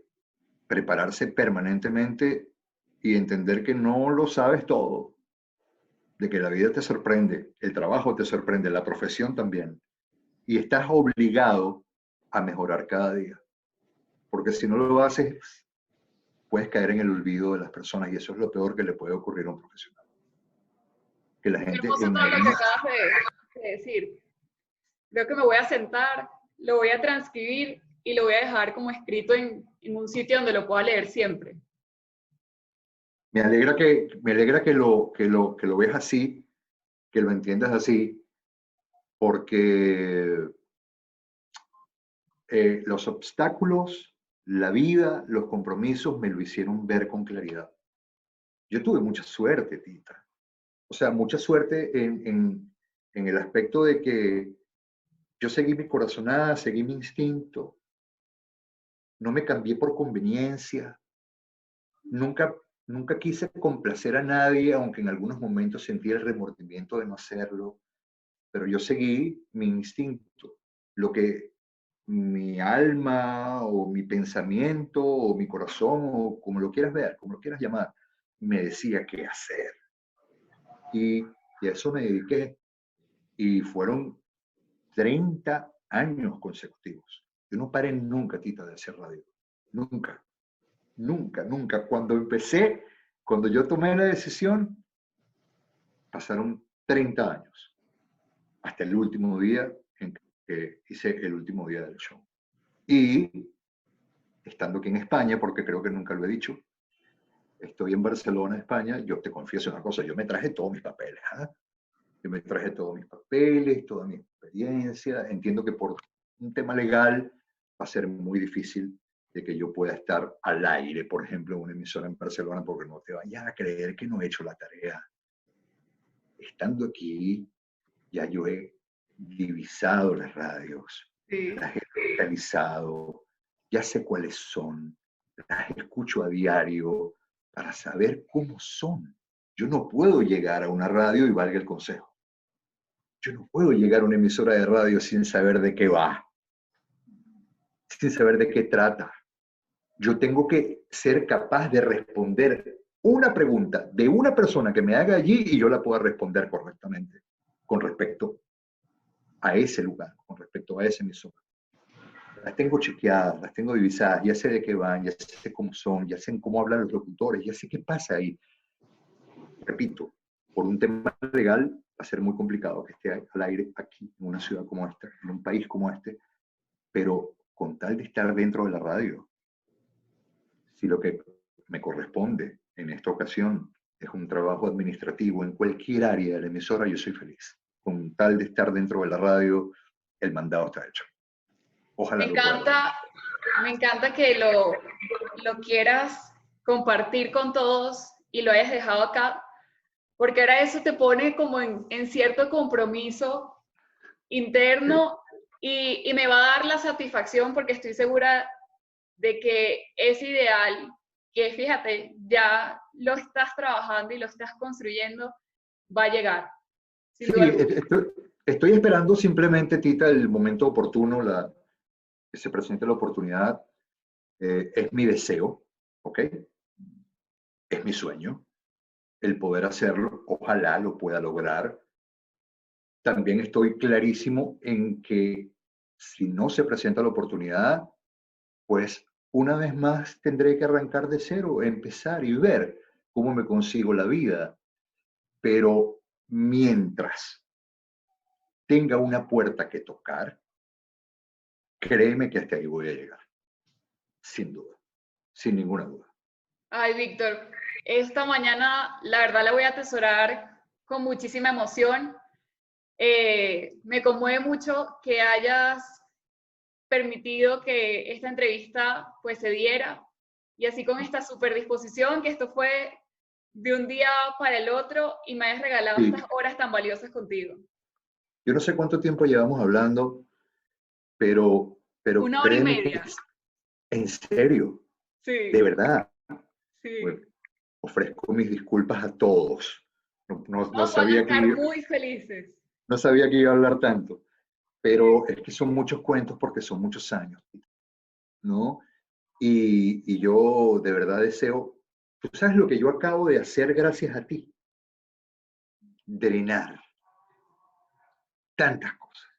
prepararse permanentemente y entender que no lo sabes todo, de que la vida te sorprende, el trabajo te sorprende, la profesión también, y estás obligado a mejorar cada día, porque si no lo haces, puedes caer en el olvido de las personas y eso es lo peor que le puede ocurrir a un profesional. Que la gente Hermoso todo lo que acabas de decir. Creo que me voy a sentar, lo voy a transcribir y lo voy a dejar como escrito en un sitio donde lo pueda leer siempre. Me alegra que lo veas así, que lo entiendas así, porque los obstáculos, la vida, los compromisos me lo hicieron ver con claridad. Yo tuve mucha suerte, Tita. O sea, mucha suerte en el aspecto de que yo seguí mi corazonada, seguí mi instinto, no me cambié por conveniencia, nunca, nunca quise complacer a nadie, aunque en algunos momentos sentí el remordimiento de no hacerlo, pero yo seguí mi instinto, lo que mi alma o mi pensamiento o mi corazón o como lo quieras ver, como lo quieras llamar, me decía qué hacer. Y a eso me dediqué y fueron 30 años consecutivos. Yo no paré nunca, Tita, de hacer radio. Nunca, nunca, nunca. Cuando yo tomé la decisión, pasaron 30 años, hasta el último día en que hice el último día del show. Y estando aquí en España, porque creo que nunca lo he dicho, estoy en Barcelona, España, yo te confieso una cosa, yo me traje todos mis papeles, ¿ah? Yo me traje todos mis papeles, toda mi experiencia. Entiendo que por un tema legal va a ser muy difícil de que yo pueda estar al aire, por ejemplo, en una emisora en Barcelona, porque no te vayas a creer que no he hecho la tarea. Estando aquí, ya yo he divisado las radios, Sí. las he localizado, ya sé cuáles son, las escucho a diario para saber cómo son. Yo no puedo llegar a una radio y valga el consejo. Yo no puedo llegar a una emisora de radio sin saber de qué va, sin saber de qué trata. Yo tengo que ser capaz de responder una pregunta de una persona que me haga allí y yo la pueda responder correctamente con respecto a ese lugar, con respecto a esa emisora. Las tengo chequeadas, las tengo divisadas, ya sé de qué van, ya sé cómo son, ya sé cómo hablan los locutores, ya sé qué pasa ahí. Repito, por un tema legal va a ser muy complicado que esté al aire aquí, en una ciudad como esta, en un país como este, pero con tal de estar dentro de la radio, si lo que me corresponde en esta ocasión es un trabajo administrativo en cualquier área de la emisora, yo soy feliz. Con tal de estar dentro de la radio, el mandado está hecho. Ojalá lo pueda lograr. Me encanta que lo quieras compartir con todos y lo hayas dejado acá, porque ahora eso te pone como en cierto compromiso Sí. interno y me va a dar la satisfacción porque estoy segura de que es ideal, que fíjate, ya lo estás trabajando y lo estás construyendo, va a llegar, sin Sí, duda alguna. estoy esperando simplemente, Tita, el momento oportuno, que se presente la oportunidad. Es mi deseo, ¿ok? Es mi sueño el poder hacerlo. Ojalá lo pueda lograr. También estoy clarísimo en que si no se presenta la oportunidad, pues una vez más tendré que arrancar de cero, empezar y ver cómo me consigo la vida. Pero mientras tenga una puerta que tocar, créeme que hasta ahí voy a llegar, sin duda, sin ninguna duda. Ay, Víctor, esta mañana la verdad la voy a atesorar con muchísima emoción. Me conmueve mucho que hayas permitido que esta entrevista pues se diera y así con esta super disposición, que esto fue de un día para el otro y me hayas regalado Sí, estas horas tan valiosas contigo. yo no sé cuánto tiempo llevamos hablando, pero Una hora y créeme que media. es en serio, de Sí, verdad. Bueno, sí. ofrezco mis disculpas a todos. No Todos van a sabía estar muy felices. no sabía que iba a hablar tanto, pero es que son muchos cuentos porque son muchos años, ¿no? Y yo de verdad deseo, tú sabes lo que yo acabo de hacer gracias a ti, drenar tantas cosas,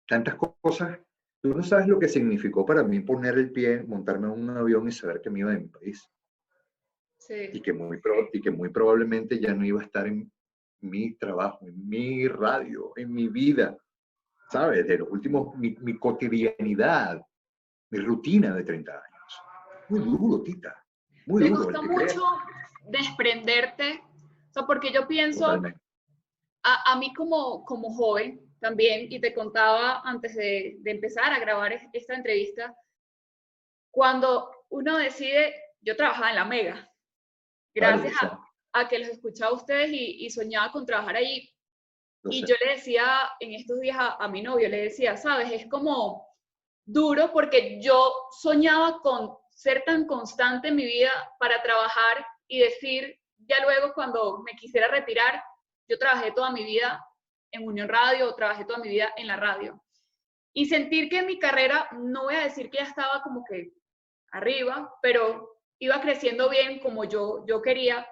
tantas cosas. Tú no sabes lo que significó para mí poner el pie, montarme en un avión y saber que me iba de mi país Sí. y que muy probablemente ya no iba a estar en mi trabajo, en mi radio, en mi vida, ¿sabes? De los últimos, mi cotidianidad, mi rutina de 30 años. Muy duro, Tita, muy ¿Te duro el costó que crea mucho desprenderte? O sea, porque yo pienso, totalmente. a mí como joven también, y te contaba antes de empezar a grabar esta entrevista, cuando uno decide, yo trabajaba en la Mega, Vale, gracias lo sé, a que los escuchaba a ustedes y soñaba con trabajar ahí. lo Y sé. yo le decía en estos días a mi novio, le decía, sabes, es como duro porque yo soñaba con ser tan constante en mi vida para trabajar y decir, ya luego cuando me quisiera retirar, yo trabajé toda mi vida en Unión Radio, trabajé toda mi vida en la radio. Y sentir que mi carrera, no voy a decir que ya estaba como que arriba, pero iba creciendo bien como yo quería.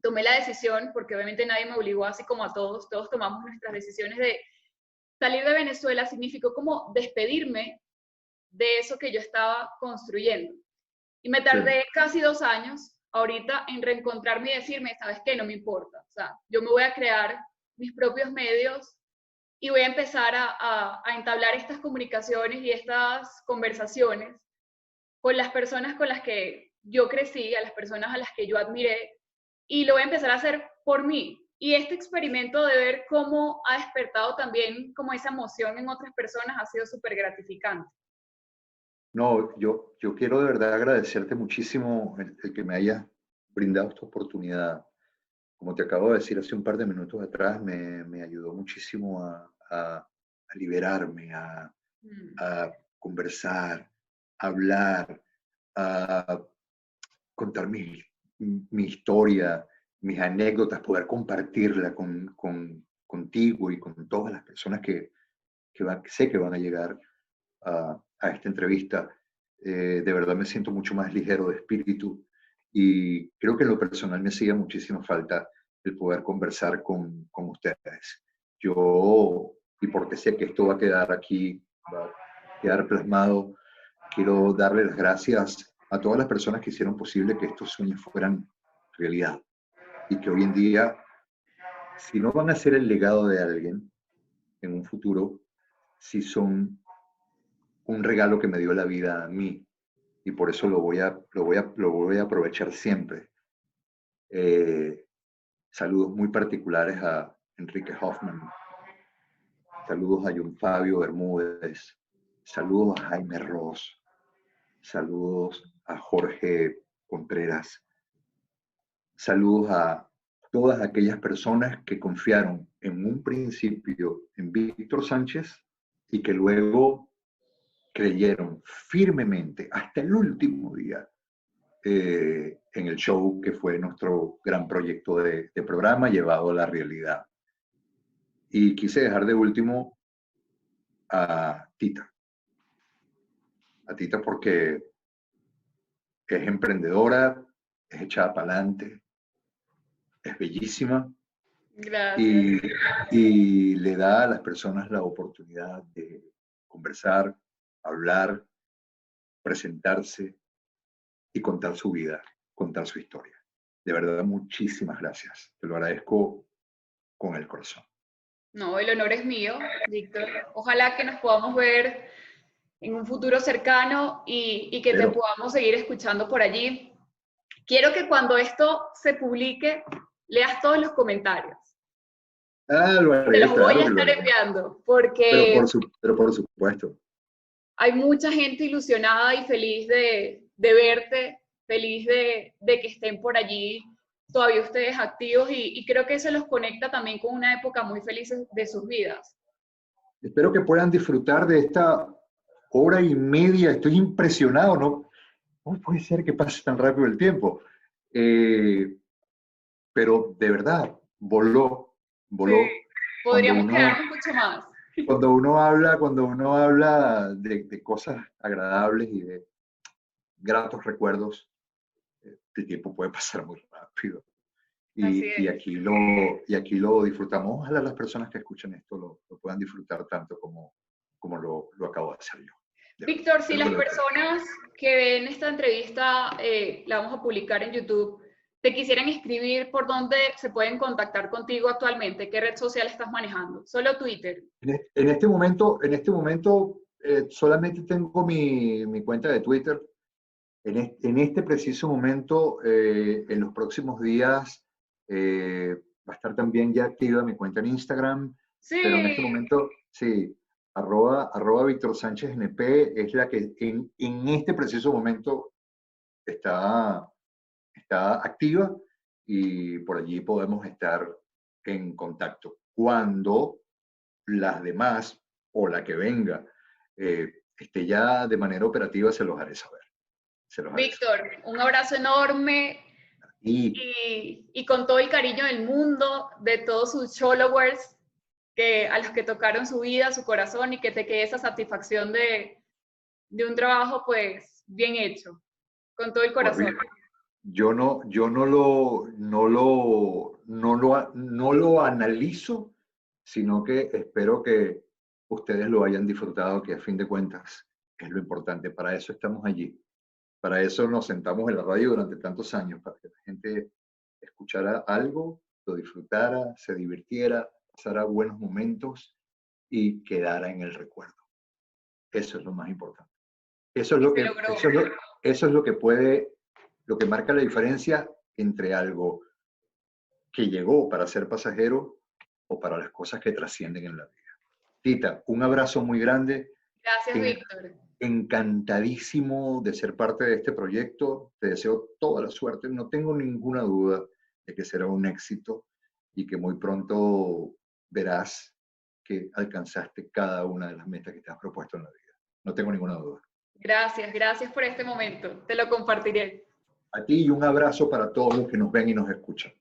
Tomé la decisión, porque obviamente nadie me obligó, así como a todos, todos tomamos nuestras decisiones de salir de Venezuela, significó como despedirme de eso que yo estaba construyendo. Y me Sí, tardé casi 2 años ahorita en reencontrarme y decirme, ¿sabes qué? No me importa. O sea, yo me voy a crear mis propios medios y voy a empezar a entablar estas comunicaciones y estas conversaciones con las personas con las que yo crecí, a las personas a las que yo admiré, y lo voy a empezar a hacer por mí. Y este experimento de ver cómo ha despertado también como esa emoción en otras personas ha sido súper gratificante. No, yo quiero de verdad agradecerte muchísimo el que me hayas brindado esta oportunidad. Como te acabo de decir hace un par de minutos atrás, me ayudó muchísimo a liberarme, Mm. a conversar, a hablar, a contar mi historia, mis anécdotas, poder compartirla contigo y con todas las personas que sé que van a llegar a esta entrevista. De verdad me siento mucho más ligero de espíritu y creo que en lo personal me hacía muchísima falta el poder conversar con ustedes. Yo, y porque sé que esto va a quedar aquí, va a quedar plasmado, quiero darle las gracias a todas las personas que hicieron posible que estos sueños fueran realidad y que hoy en día, si no van a ser el legado de alguien en un futuro, si son un regalo que me dio la vida a mí y por eso lo voy a aprovechar siempre. Eh, Saludos muy particulares a Enrique Hoffman, saludos a John Fabio Bermúdez, saludos a Jaime Ross, saludos a Jorge Contreras, saludos a todas aquellas personas que confiaron en un principio en Víctor Sánchez y que luego creyeron firmemente hasta el último día en el show que fue nuestro gran proyecto de programa llevado a la realidad. Y quise dejar de último a Tita. A Tita porque es emprendedora, es echada para adelante, es bellísima Gracias. y, y le da a las personas la oportunidad de conversar, hablar, presentarse y contar su vida, contar su historia. De verdad, muchísimas gracias. Te lo agradezco con el corazón. No, el honor es mío, Víctor. Ojalá que nos podamos ver en un futuro cercano y que te Pero, podamos seguir escuchando por allí. Quiero que cuando esto se publique, leas todos los comentarios. lo Te haré, los voy claro a que lo estar haré. enviando porque Pero por supuesto. hay mucha gente ilusionada y feliz de verte, feliz de que estén por allí todavía ustedes activos y creo que eso los conecta también con una época muy feliz de sus vidas. Espero que puedan disfrutar de esta hora y media. Estoy impresionado, ¿no? ¿Cómo puede ser que pase tan rápido el tiempo? Eh, pero de verdad, Sí, voló. Cuando podríamos uno, quedarnos mucho más. cuando uno habla de cosas agradables y de gratos recuerdos, el tiempo puede pasar muy rápido. Así Y es. y aquí lo disfrutamos. Ojalá las personas que escuchan esto lo puedan disfrutar tanto como lo acabo de hacer yo. De verdad, Víctor, si de las verdad. personas que ven esta entrevista, la vamos a publicar en YouTube, te quisieran escribir por dónde se pueden contactar contigo actualmente, ¿qué red social estás manejando? Solo Twitter. En este momento solamente tengo mi cuenta de Twitter. En este preciso momento, en los próximos días, va a estar también ya activa mi cuenta en Instagram, pero en este Sí, momento, sí, arroba Víctor Sánchez NP es la que en este preciso momento está, está activa y por allí podemos estar en contacto. Cuando las demás o la que venga esté ya de manera operativa, se los haré saber. Se los haré saber. Víctor, un abrazo enorme Y y con todo el cariño del mundo, de todos sus followers, a los que tocaron su vida, su corazón y que te quede esa satisfacción de un trabajo pues bien hecho, con todo el corazón. yo no lo analizo, sino que espero que ustedes lo hayan disfrutado, que a fin de cuentas es lo importante. Para eso estamos allí. Para eso nos sentamos en la radio durante tantos años, para que la gente escuchara algo, lo disfrutara, se divirtiera, pasara buenos momentos y quedara en el recuerdo. Eso es lo más importante. Eso es Y lo se que, logró. eso es lo que puede lo que marca la diferencia entre algo que llegó para ser pasajero o para las cosas que trascienden en la vida. Tita, un abrazo muy grande. Gracias, Víctor. Encantadísimo de ser parte de este proyecto. Te deseo toda la suerte. No tengo ninguna duda de que será un éxito y que muy pronto verás que alcanzaste cada una de las metas que te has propuesto en la vida. No tengo ninguna duda. Gracias, gracias por este momento. Te lo compartiré. A ti y un abrazo para todos los que nos ven y nos escuchan.